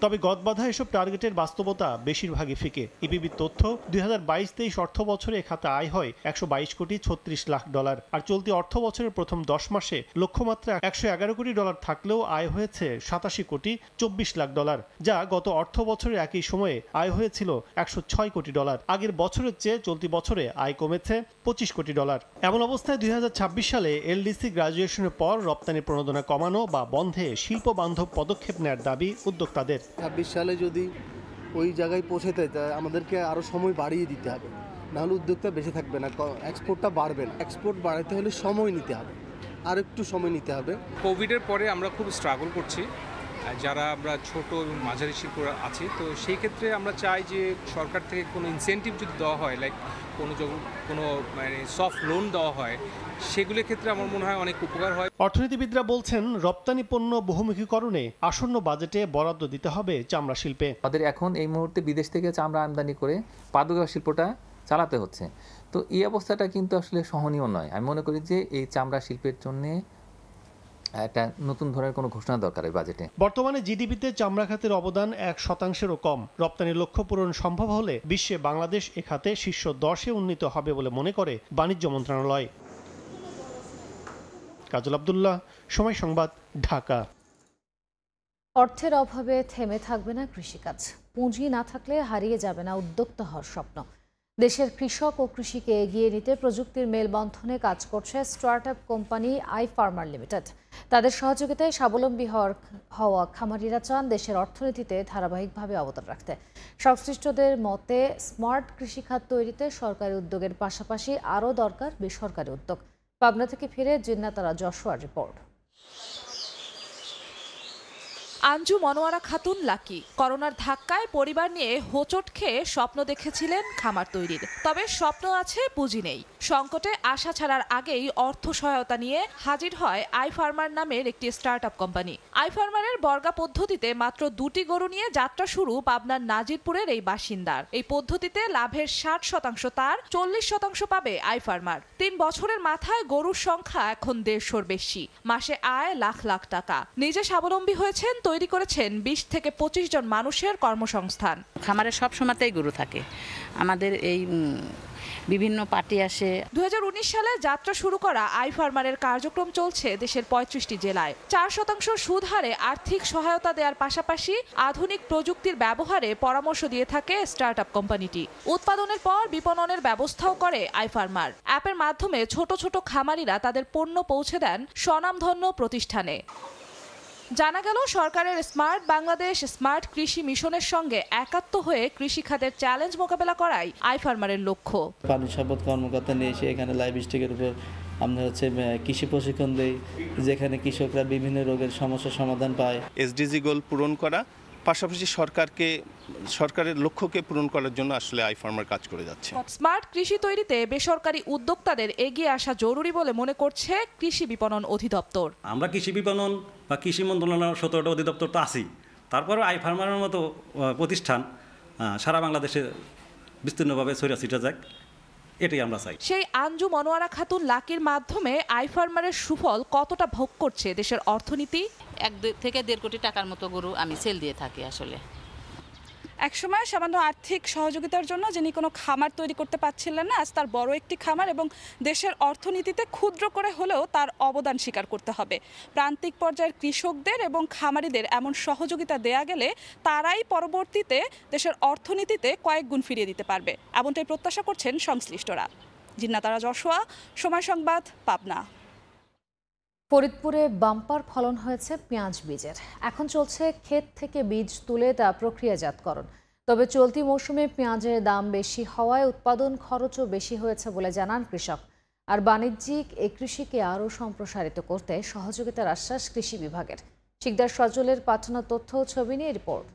তবে গদবাঁধা এসব টার্গেটের বাস্তবতা বেশিরভাগই ফিকে। ইপিবির তথ্য, 2022-23 অর্থ বছরে এ খাতে আয় হয় $122 কোটি 36 লাখ। আর চলতি অর্থ বছরের প্রথম 10 মাসে লক্ষ্যমাত্রা $111 কোটি থাকলেও আয় হয়েছে $87 কোটি 24 লাখ, যা গত অর্থ বছরের একই সময়ে আয় হয়েছিল $106 কোটি। আগের বছরের চেয়ে চলতি বছরে আয় কমেছে $25 কোটি। এমন অবস্থায় 2026 সালে LDC গ্রাজুয়েশনের পর রপ্তানি প্রণোদনা কমানো বা বন্ধে শিল্প বান্ধব পদক্ষেপ নেওয়ার দাবি উদ্যোক্তাদের। 26 সালে যদি ওই জায়গায় পৌঁছাতে চায় আমাদেরকে আরও সময় বাড়িয়ে দিতে হবে, নাহলে উদ্যোক্তা বেঁচে থাকবে না, এক্সপোর্টটা বাড়বে না। এক্সপোর্ট বাড়াতে হলে সময় নিতে হবে, আর একটু সময় নিতে হবে। কোভিডের পরে আমরা খুব স্ট্রাগল করছি যারা আমরা ছোট এবং মাঝারি শিল্প আছি, তো সেই ক্ষেত্রে আমরা চাই যে সরকার থেকে কোনো ইনসেন্টিভ যদি দেওয়া হয়, লাইক কোনো মানে সফট লোন দেওয়া হয়, সেগুলোর ক্ষেত্রে আমার মনে হয় অনেক উপকার হয়। অর্থনীতিবিদরা বলছেন রপ্তানি পণ্য বহুমুখীকরণে আসন্ন বাজেটে বরাদ্দ দিতে হবে চামড়া শিল্পে। আমাদের এখন এই মুহূর্তে বিদেশ থেকে চামড়া আমদানি করে পাদুকা শিল্পটা চালাতে হচ্ছে, তো এই অবস্থাটা কিন্তু আসলে সহনীয় নয়। আমি মনে করি যে এই চামড়া শিল্পের জন্য একটা নতুন ধরনের কোনো ঘোষণা দরকার এই বাজেটে। বর্তমানে জিডিপিতে চামড়া খাতের অবদান 1%-এরও কম। রপ্তানির লক্ষ্য পূরণ সম্ভব হলে বিশ্বে বাংলাদেশ এ খাতে শীর্ষ 10-এ উন্নীত হবে বলে মনে করে বাণিজ্য মন্ত্রণালয়। কাজল আব্দুল্লাহ, সময় সংবাদ, ঢাকা। অর্থের অভাবে থেমে থাকবে না কৃষিকাজ। পুঁজি না থাকলে হারিয়ে যাবে না উদ্যোক্তা হওয়ার স্বপ্ন। দেশের কৃষক ও কৃষিকে এগিয়ে নিতে প্রযুক্তির মেলবন্ধনে কাজ করছে স্টার্টআপ কোম্পানি iFarmer লিমিটেড। তাদের সহযোগিতায় স্বাবলম্বী হওয়া খামারিরা চান দেশের অর্থনীতিতে ধারাবাহিকভাবে অবদান রাখতে। সংশ্লিষ্টদের মতে স্মার্ট কৃষিখাত তৈরিতে সরকারি উদ্যোগের পাশাপাশি আরও দরকার বেসরকারি উদ্যোগ। পাবনা থেকে ফিরে জিন্নাতারা যশোয়ার রিপোর্ট। আঞ্জু মনোয়ারা খাতুন লাকি করোনার ধাক্কায় পরিবার নিয়ে হোঁচট খেয়ে স্বপ্ন দেখেছিলেন খামার তৈরির, তবে স্বপ্ন আছে পুঁজি নেই। সংকটে আশা ছাড়ার আগেই অর্থ সহায়তা নিয়ে হাজির হয় iFarmer নামের একটি স্টার্টআপ কোম্পানি। iFarmer-এর বর্গা পদ্ধতিতে মাত্র 2টি গরু নিয়ে যাত্রা শুরু পাবনার নাজিরপুরের এই বাসিন্দার। এই পদ্ধতিতে লাভের 60% তার, 40% পাবে iFarmer। 3 বছরের মাথায় গরুর সংখ্যা এখন 150-র বেশি। মাসে আয় লাখ লাখ টাকা। নিজে স্বাবলম্বী হয়েছেন, তৈরি করেছেন 20 থেকে 25 জন মানুষের কর্মসংস্থান। খামারে সব সময়তেই গরু থাকে, আমাদের এই বিভিন্ন পার্টি আসে। 2019 সালে যাত্রা শুরু করা iFarmer-এর কার্যক্রম চলছে দেশের 35টি জেলায়। 4% সুদ হারে আর্থিক সহায়তা দেওয়ার পাশাপাশি আধুনিক প্রযুক্তির ব্যবহারে পরামর্শ দিয়ে থাকে স্টার্টআপ কোম্পানিটি। উৎপাদনের পর বিপণনের ব্যবস্থাও করে iFarmer। অ্যাপের মাধ্যমে ছোট ছোট খামারিরা তাদের পণ্য পৌঁছে দেন স্বনামধন্য প্রতিষ্ঠানে। জানা গেল সরকারের স্মার্ট বাংলাদেশ স্মার্ট কৃষি মিশনের সঙ্গে একাত্ম হয়ে কৃষি খাতের চ্যালেঞ্জ মোকাবেলা করাই iFarmer-এর লক্ষ্য। পানি সম্পদ কর্মকর্তা নিয়ে এসে এখানে লাইভ স্টকের উপর আমরা কৃষি প্রশিক্ষণ দেই, যেখানে কৃষকরা বিভিন্ন রোগের সমস্যার সমাধান পায়। এসডিজি গোল পূরণ করা, পাশাপাশি সরকারের লক্ষ্যকে পূরণ করার জন্য আসলে iFarmer কাজ করে যাচ্ছে। স্মার্ট কৃষি তৈরিতে বেসরকারি উদ্যোক্তাদের এগিয়ে আসা জরুরি বলে মনে করছে কৃষি বিপণন অধিদপ্তর। আমরা কৃষি বিপণন বা কৃষি মন্ত্রণালয়ের 17টা অধিদপ্তর তো আছি, তারপরে iFarmer-এর মতো প্রতিষ্ঠান সারা বাংলাদেশে বিস্তীর্ণভাবে ছড়িয়ে ছিটে যাক, এটাই আমরা চাই। সেই আঞ্জু মনোয়ারা খাতুন লাকির মাধ্যমে iFarmer-এর সুফল কতটা ভোগ করছে দেশের অর্থনীতি? 1 থেকে 1.5 কোটি টাকার মতো গরু আমি সেল দিয়ে থাকি। আসলে একসময় সামান্য আর্থিক সহযোগিতার জন্য যিনি কোনো খামার তৈরি করতে পারছিলেন না, আজ তার বড় একটি খামার এবং দেশের অর্থনীতিতে ক্ষুদ্র করে হলেও তার অবদান স্বীকার করতে হবে। প্রান্তিক পর্যায়ের কৃষকদের এবং খামারিদের এমন সহযোগিতা দেয়া গেলে তারাই পরবর্তীতে দেশের অর্থনীতিতে কয়েক গুণ ফিরিয়ে দিতে পারবে, এমনটাই প্রত্যাশা করছেন সংশ্লিষ্টরা। জিন্নাতারা যশোয়া, সময় সংবাদ, পাবনা। ফরিদপুরে বাম্পার ফলন হয়েছে পেঁয়াজ বীজের। এখন চলছে ক্ষেত থেকে বীজ তুলে তা প্রক্রিয়াজাতকরণ। তবে চলতি মৌসুমে পেঁয়াজের দাম বেশি হওয়ায় উৎপাদন খরচও বেশি হয়েছে বলে জানান কৃষক। আর বাণিজ্যিক এই কৃষিকে আরও সম্প্রসারিত করতে সহযোগিতার আশ্বাস কৃষি বিভাগের। শিকদার সজলের পাঠানো তথ্য ও ছবি নিয়ে রিপোর্ট।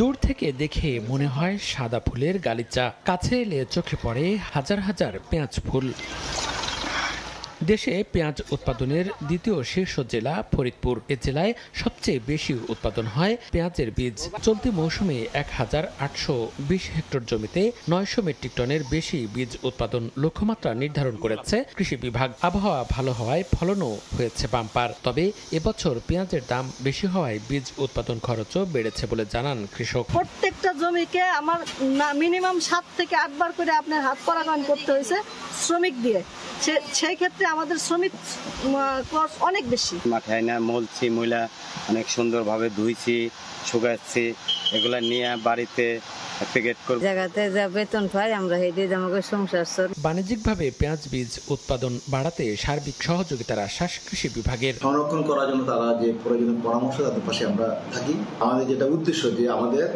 দূর থেকে দেখে মনে হয় সাদা ফুলের গালিচা, কাছে এলে চোখে পড়ে হাজার হাজার পেঁয়াজ ফুল। দেশে পেঁয়াজ উৎপাদনের দ্বিতীয় শীর্ষ জেলা ফরিদপুর। এ জেলায় সবচেয়ে বেশি উৎপাদন হয় পেঁয়াজের বীজ। চলতি মৌসুমে 1820 হেক্টর জমিতে 900 মেট্রিক টনের বেশি বীজ উৎপাদন লক্ষ্যমাত্রা নির্ধারণ করেছে কৃষি বিভাগ। আবহাওয়া ভালো হওয়ায় ফলনও হয়েছে বাম্পার। তবে এবছর পেঁয়াজের দাম বেশি হওয়ায় বীজ উৎপাদন খরচও বেড়েছে বলে জানান কৃষক। প্রত্যেকটা জমিকে আমার মিনিমাম 7 থেকে 8 বার করে আপনার হাত পরাগায়ন করতে হয়েছে শ্রমিক দিয়ে। সেই ক্ষেত্রে আমাদের শ্রমিক খরচ অনেক বেশি। মাথায় না মলছি, ময়লা অনেক সুন্দরভাবে ধুইছি, শুকাচ্ছি, এগুলা নিয়ে বাড়িতে প্যাকেট করব। জায়গাতে যা বেতন পাই আমরা এই দিয়ে আমাকে সংসার চলে। বাণিজ্যিকভাবে পেঁয়াজ বীজ উৎপাদন বাড়াতে সার্বিক সহযোগিতার আশ্বাস কৃষি বিভাগের। সংরক্ষণ করার জন্য তারা যে প্রয়োজনীয় পরামর্শ তাদের পাশে আমরা থাকি। আমাদের যেটা উদ্দেশ্য যে আমাদের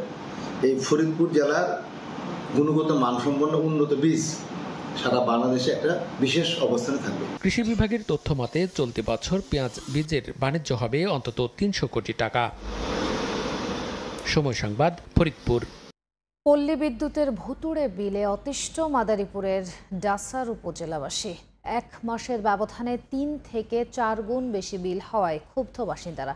এই ফরিদপুর জেলার গুণগত মানসম্পন্ন উন্নত বীজ সারা বাংলাদেশে একটা বিশেষ অবস্থানে থাকবে। কৃষি বিভাগের তথ্য মতে চলতি বছর পেঁয়াজ বীজের বাণিজ্য হবে অন্তত 300 কোটি টাকা। সময় সংবাদ, ফরিদপুর। পল্লী বিদ্যুতের ভুতুড়ে বিলে অতিষ্ঠ মাদারীপুরের ডাসার উপজেলাবাসী। 1 মাসের ব্যবধানে 3 থেকে 4 গুণ বেশি বিল হওয়ায় ক্ষুব্ধ বাসিন্দারা।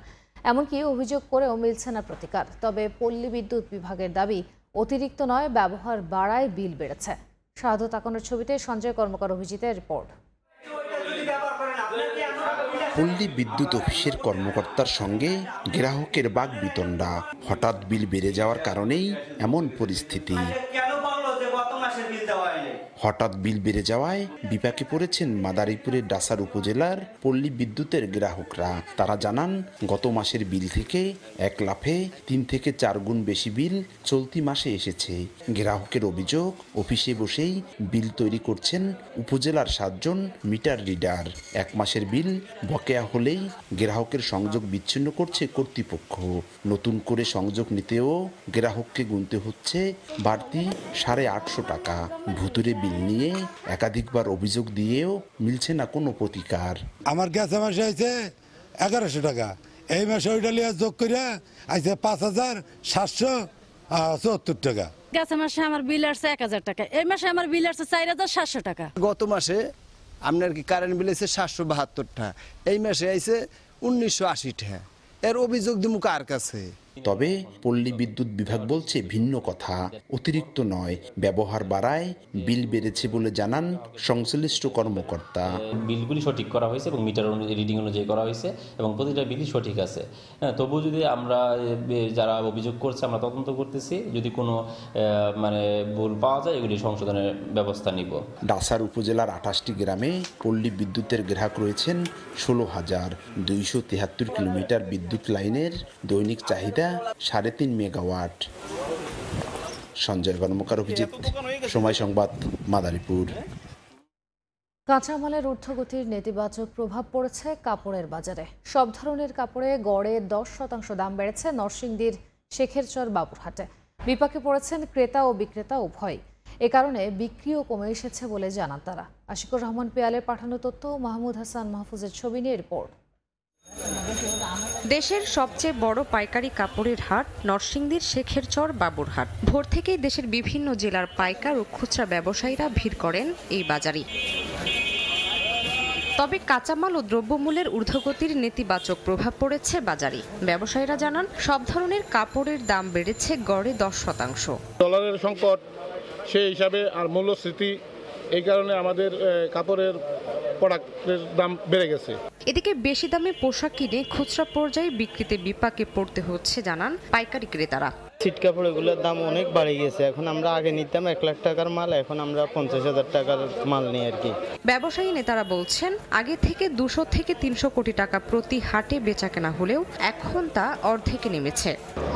এমনকি অভিযোগ করেও মিলছে না প্রতিকার। তবে পল্লী বিদ্যুৎ বিভাগের দাবি, অতিরিক্ত নয়, ব্যবহার বাড়ায় বিল বেড়েছে। সাধু তাকনের ছবিতে সঞ্জয় কর্মকার অভিজিতের রিপোর্ট। পল্লী বিদ্যুৎ অফিসের কর্মকর্তার সঙ্গে গ্রাহকের বাকবিতণ্ডা। হঠাৎ বিল বেড়ে যাওয়ার কারণেই এমন পরিস্থিতি। হঠাৎ বিল বেড়ে যাওয়ায় বিপাকে পড়েছেন মাদারীপুরের ডাসার উপজেলার পল্লী বিদ্যুতের গ্রাহকরা। তারা জানান, গত মাসের বিল থেকে 1 লাফে 3 থেকে 4 গুণ বেশি বিল চলতি মাসে এসেছে। গ্রাহকের অভিযোগ, অফিসে বসেই বিল তৈরি করছেন উপজেলার 7 জন মিটার রিডার। 1 মাসের বিল বকেয়া হলেই গ্রাহকের সংযোগ বিচ্ছিন্ন করছে কর্তৃপক্ষ। নতুন করে সংযোগ নিতেও গ্রাহককে গুনতে হচ্ছে বাড়তি 850 টাকা। ভুতুরে বিল নিয়ে একাধিকবার অভিযোগ দিয়েও মিলছে না কোনো প্রতিকার। আমার গ্যাস মাসে আছে 1100 টাকা, এই মাসে ওইটা লিয়ে যোগ করে আছে 5774 টাকা। গ্যাস মাসে আমার বিল আসছে 1000 টাকা, এই মাসে আমার বিল আসছে 4700 টাকা। গত মাসে আপনার কি কারেন্ট বিল আছে 772 টাকা, এই মাসে আইছে 1980 টাকা। এর অভিযোগ দিমু কার কাছে? তবে পল্লী বিদ্যুৎ বিভাগ বলছে ভিন্ন কথা। অতিরিক্ত নয়, ব্যবহার বাড়ায় বিল বেড়েছে বলে জানান সংশ্লিষ্ট কর্মকর্তা। বিলগুলি সঠিক করা হয়েছে এবং মিটার রিডিং অনুযায়ী করা হয়েছে এবং প্রতিটা বিলই সঠিক আছে। তবুও যদি আমরা যারা অভিযোগ করছে আমরা তদন্ত করতেছি, যদি কোনো ভুল পাওয়া যায় এগুলি সংশোধনের ব্যবস্থা নিব। ডাসার উপজেলার 28টি গ্রামে পল্লী বিদ্যুতের গ্রাহক রয়েছেন 16,273 কিলোমিটার বিদ্যুৎ লাইনের দৈনিক চাহিদা 3.5 মেগাওয়াট। সঞ্জয় কর্মকার অভিজিৎ, সময় সংবাদ, মাদারীপুর। কাঁচামালের ঊর্ধ্বগতির নেতিবাচক প্রভাব পড়েছে কাপড়ের বাজারে। সব ধরনের কাপড়ে গড়ে 10% দাম বেড়েছে নরসিংদীর শেখেরচর বাবুরহাটে। বিপাকে পড়েছেন ক্রেতা ও বিক্রেতা উভয়। এ কারণে বিক্রিও কমে এসেছে বলে জানান তারা। আশিকুর রহমান পেয়ালের পাঠানো তথ্য, মাহমুদ হাসান মাহফুজের ছবি নিয়ে রিপোর্ট। দেশের সবচেয়ে বড় পাইকারি কাপড়ের হাট নরসিংদীর শেখেরচর বাবুরহাট। ভোর থেকেই দেশের বিভিন্ন জেলার পাইকার ও খুচরা ব্যবসায়ীরা ভিড় করেন এই বাজারে। তবে কাঁচামাল ও দ্রব্যমূল্যের ঊর্ধ্বগতির নেতিবাচক প্রভাব পড়েছে বাজারে। ব্যবসায়ীরা জানান, সব ধরনের কাপড়ের দাম বেড়েছে গড়ে 10%। ডলারের সংকট সেই হিসাবে আর মূল্যস্ফীতি, এই কারণে আমাদের কাপড়ের প্রোডাক্টের দাম বেড়ে গেছে। এদিকে বেশি দামে পোশাক কিনে খুচরা পর্যায়ে বিক্রিতে বিপাকে পড়তে হচ্ছে জানান পাইকারি ক্রেতারা। ছিট কাপড় এগুলোর দাম অনেক বাড়ে গেছে। এখন আমরা আগে নিতাম 1 লাখ টাকার মাল, এখন আমরা 50,000 টাকার মাল নিই আর কি। ব্যবসায়ী নেতারা বলছেন, আগে থেকে 200 থেকে 300 কোটি টাকা প্রতি হাটে বেচাকেনা হলেও এখন তা অর্ধেকে নেমেছে।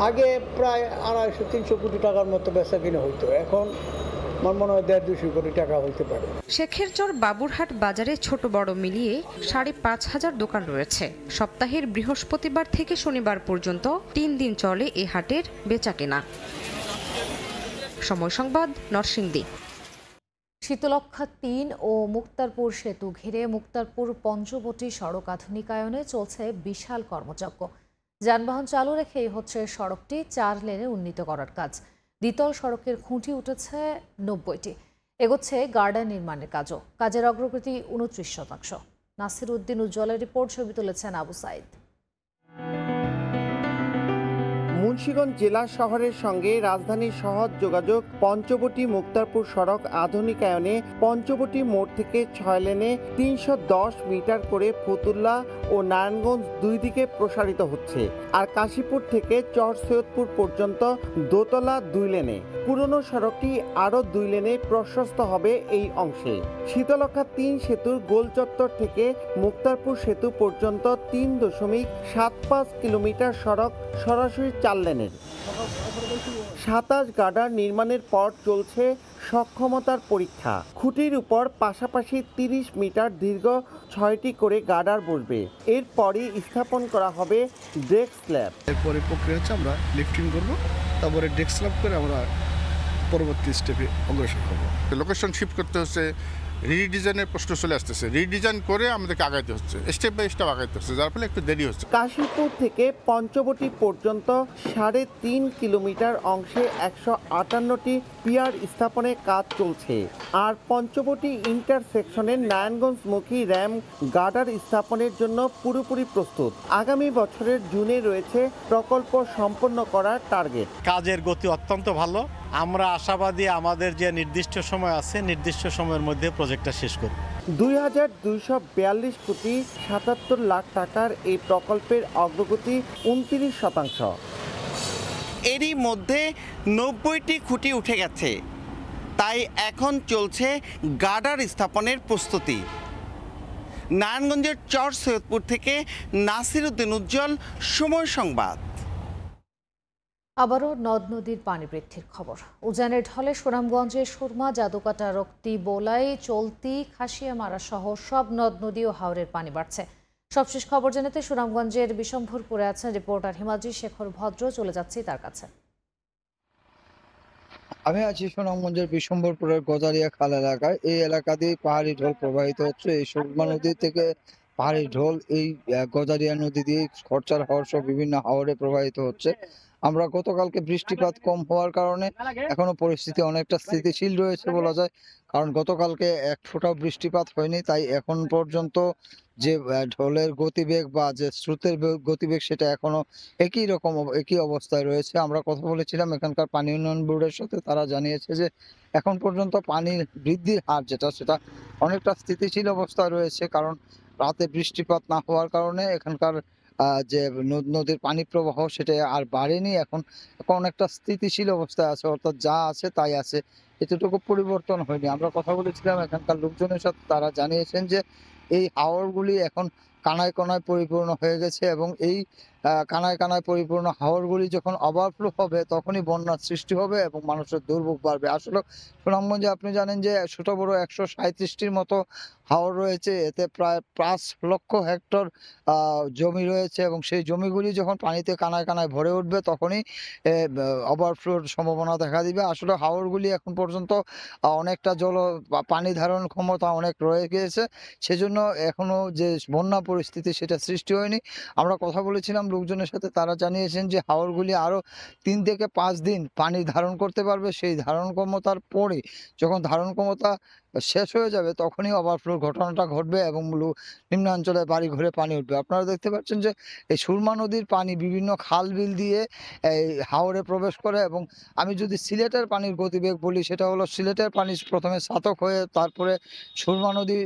আগে প্রায় 250-300 কোটি টাকার মতো বেচাকেনা হইতো, এখন আমার মনে হয় 150-200 কোটি টাকা হইতে পারে। শেখেরচর বাবুরহাট বাজারে ছোট বড় মিলিয়ে 5,500 দোকান রয়েছে। সপ্তাহের বৃহস্পতিবার থেকে শনিবার পর্যন্ত 3 দিন চলে এ হাটের বেচাকেনা। সময় সংবাদ, নরসিংদী। শীতলক্ষ্যা 3 ও মুক্তারপুর সেতু ঘিরে মুক্তারপুর পঞ্চবটি সড়ক আধুনিকায়নে চলছে বিশাল কর্মযজ্ঞ। যানবাহন চালু রেখেই হচ্ছে সড়কটি 4 লেনে উন্নীত করার কাজ। দ্বিতল সড়কের খুঁটি উঠেছে 90টি। এগোচ্ছে গার্ডার নির্মাণের কাজও। কাজের অগ্রগতি 29%। নাসির উদ্দিন উজ্জ্বলের রিপোর্ট, ছবি তুলেছেন আবু সাইদ। মুন্সিগঞ্জ জেলা শহরের সঙ্গে রাজধানীর সহজ যোগাযোগ পঞ্চবটি মুক্তারপুর সড়ক আধুনিকায়নে পঞ্চবটি মোড় থেকে 6 লেনে 310 মিটার করে ফতুল্লা ও নারায়ণগঞ্জ 2 দিকে প্রসারিত হচ্ছে। আর কাশীপুর থেকে চর সৈয়দপুর পর্যন্ত দোতলা 2 লেনে। পুরনো সড়কটি আরও 2 লেনে প্রশস্ত হবে এই অংশে। শীতলক্ষ্যা 3 সেতুর গোল চত্বর থেকে মুক্তারপুর সেতু পর্যন্ত 3.75 কিলোমিটার সড়ক সরাসরি 4 লেনের। 27 গার্ডার নির্মাণের পর চলছে সক্ষমতার পরীক্ষা। খুঁটির উপর পাশাপাশি 30 মিটার দীর্ঘ 6টি করে গার্ডার বসবে। এরপরই স্থাপন করা হবে ডেস্ক স্ল্যাব। এরপরে প্রক্রিয়া হচ্ছে আমরা লিফটিং করব, তারপরে ডেস্ক স্ল্যাব করে আমরা পরবর্তী স্টেপে অগ্রসর হব। লোকেশন শিফট করতে হচ্ছে, রিডিজাইনের প্রশ্ন চলে আসতেছে, রিডিজাইন করে আমাদেরকে আগাইতে হচ্ছে, স্টেপ বাই স্টেপ আগাইতে হচ্ছে, যার ফলে একটু দেরি হচ্ছে। কাশীপুর থেকে পঞ্চবটি পর্যন্ত 3.5 কিলোমিটার অংশে 158টি পিয়ার স্থাপনের কাজ চলছে। আর পঞ্চবটি ইন্টারসেকশনে নারায়ণগঞ্জমুখী র্যাম গার্ডার স্থাপনের জন্য পুরোপুরি প্রস্তুত। আগামী বছরের জুনে রয়েছে প্রকল্প সম্পন্ন করার টার্গেট। কাজের গতি অত্যন্ত ভালো। আমরা আশাবাদী আমাদের যে নির্দিষ্ট সময় আছে, নির্দিষ্ট সময়ের মধ্যে প্রজেক্টটা শেষ করব। 2242 কোটি 77 লাখ টাকার এই প্রকল্পের অগ্রগতি 29%। এরই মধ্যে 90টি খুঁটি উঠে গেছে, তাই এখন চলছে গার্ডার স্থাপনের প্রস্তুতি। নারায়ণগঞ্জের চর সৈয়দপুর থেকে নাসির উদ্দিন উজ্জ্বল, সময় সংবাদ। আবারও নদ নদীর পানি বৃদ্ধির খবর। উজানের ঢলে সুনামগঞ্জে সুরমা, জাদুকাটা, রক্তি, বোলাই, চলতি, খাসিয়ামারা সহ সব নদ নদী ও হাওরের পানি বাড়ছে। সবশেষ খবর জানাতে সুনামগঞ্জের বিশম্ভরপুরে আছেন রিপোর্টার হিমাদ্রি শেখর ভদ্র। চলে যাচ্ছি তার কাছে। আমি আছি সুনামগঞ্জের বিশম্ভরপুরের গজারিয়া খাল এলাকায়। এই এলাকা দিয়ে পাহাড়ি ঢল প্রবাহিত হচ্ছে। এই সুরমা নদী থেকে পাহাড়ি ঢল এই গজারিয়া নদী দিয়ে খরচার হওয়ার সহ বিভিন্ন হাওরে প্রবাহিত হচ্ছে। আমরা গতকালকে বৃষ্টিপাত কম হওয়ার কারণে এখনো পরিস্থিতি অনেকটা স্থিতিশীল রয়েছে বলা যায়, কারণ গতকালকে এক ফোঁটাও বৃষ্টিপাত হয়নি। তাই এখন পর্যন্ত যে ঢলের গতিবেগ বা যে স্রোতের গতিবেগ সেটা এখনো একই অবস্থায় রয়েছে। আমরা কথা বলেছিলাম এখানকার পানি উন্নয়ন বোর্ডের সাথে, তারা জানিয়েছে যে এখন পর্যন্ত পানির বৃদ্ধির হার সেটা অনেকটা স্থিতিশীল অবস্থায় রয়েছে, কারণ রাতে বৃষ্টিপাত না হওয়ার কারণে এখানকার যে নদীর পানি প্রবাহ সেটা আর বাড়েনি। এখন অনেকটা স্থিতিশীল অবস্থায় আছে, অর্থাৎ যা আছে তাই আছে, এতটুকু পরিবর্তন হয়নি। আমরা কথা বলেছিলাম এখানকার লোকজনের সাথে, তারা জানিয়েছেন যে এই হাওরগুলি এখন কানায় কানায় পরিপূর্ণ হয়ে গেছে এবং এই কানায় কানায় পরিপূর্ণ হাওরগুলি যখন ওভারফ্লো হবে তখনই বন্যার সৃষ্টি হবে এবং মানুষের দুর্ভোগ বাড়বে। আসলে সুনামগঞ্জে আপনি জানেন যে ছোট বড় 137টির মতো হাওর রয়েছে, এতে প্রায় 5 লক্ষ হেক্টর জমি রয়েছে এবং সেই জমিগুলি যখন পানিতে কানায় কানায় ভরে উঠবে তখনই ওভারফ্লোর সম্ভাবনা দেখা দিবে। আসলে হাওরগুলি এখন পর্যন্ত অনেকটা পানি ধারণ ক্ষমতা অনেক রয়ে গিয়েছে, সেজন্য এখনো যে বন্যা পরিস্থিতি সেটা সৃষ্টি হয়নি। আমরা কথা বলেছিলাম লোকজনের সাথে, তারা জানিয়েছেন যে হাওরগুলি আরো 3 থেকে 5 দিন পানি ধারণ করতে পারবে। সেই ধারণ ক্ষমতার পরে যখন ধারণ ক্ষমতা শেষ হয়ে যাবে তখনই ওভারফ্লোর ঘটনাটা ঘটবে এবং নিম্নাঞ্চলে বাড়ি ঘরে পানি উঠবে। আপনারা দেখতে পাচ্ছেন যে এই সুরমা নদীর পানি বিভিন্ন খাল বিল দিয়ে এই হাওরে প্রবেশ করে এবং আমি যদি সিলেটের পানির গতিবেগ বলি সেটা হলো সিলেটের পানি প্রথমে ছাতক হয়ে তারপরে সুরমা নদী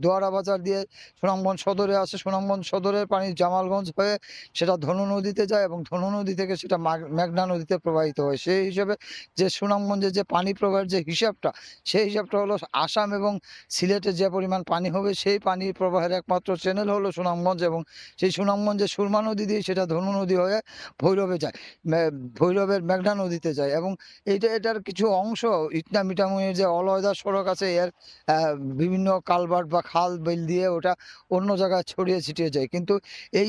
দোয়ারা বাজার দিয়ে সুনামগঞ্জ সদরে আসে, সুনামগঞ্জ সদরের পানি জামালগঞ্জ হয়ে সেটা ধনু নদীতে যায় এবং ধনু নদী থেকে সেটা মেঘনা নদীতে প্রবাহিত হয়। সেই হিসেবে যে সুনামগঞ্জে যে পানি প্রবাহের যে হিসাবটা, সেই হিসাবটা হলো আসাম এবং সিলেটে যে পরিমাণ পানি হবে সেই পানি প্রবাহের একমাত্র চ্যানেল হলো সুনামগঞ্জ এবং সেই সুনামগঞ্জে সুরমা নদী দিয়ে সেটা ধনু নদী হয়ে ভৈরবে যায়, ভৈরবের মেঘনা নদীতে যায় এবং এটার কিছু অংশ ইটনা মিঠামুইয়ের যে অলয়দা সড়ক আছে এর বিভিন্ন কালভার্ট বা খাল বিল দিয়ে ওটা অন্য জায়গায় ছড়িয়ে ছিটিয়ে যায়। কিন্তু এই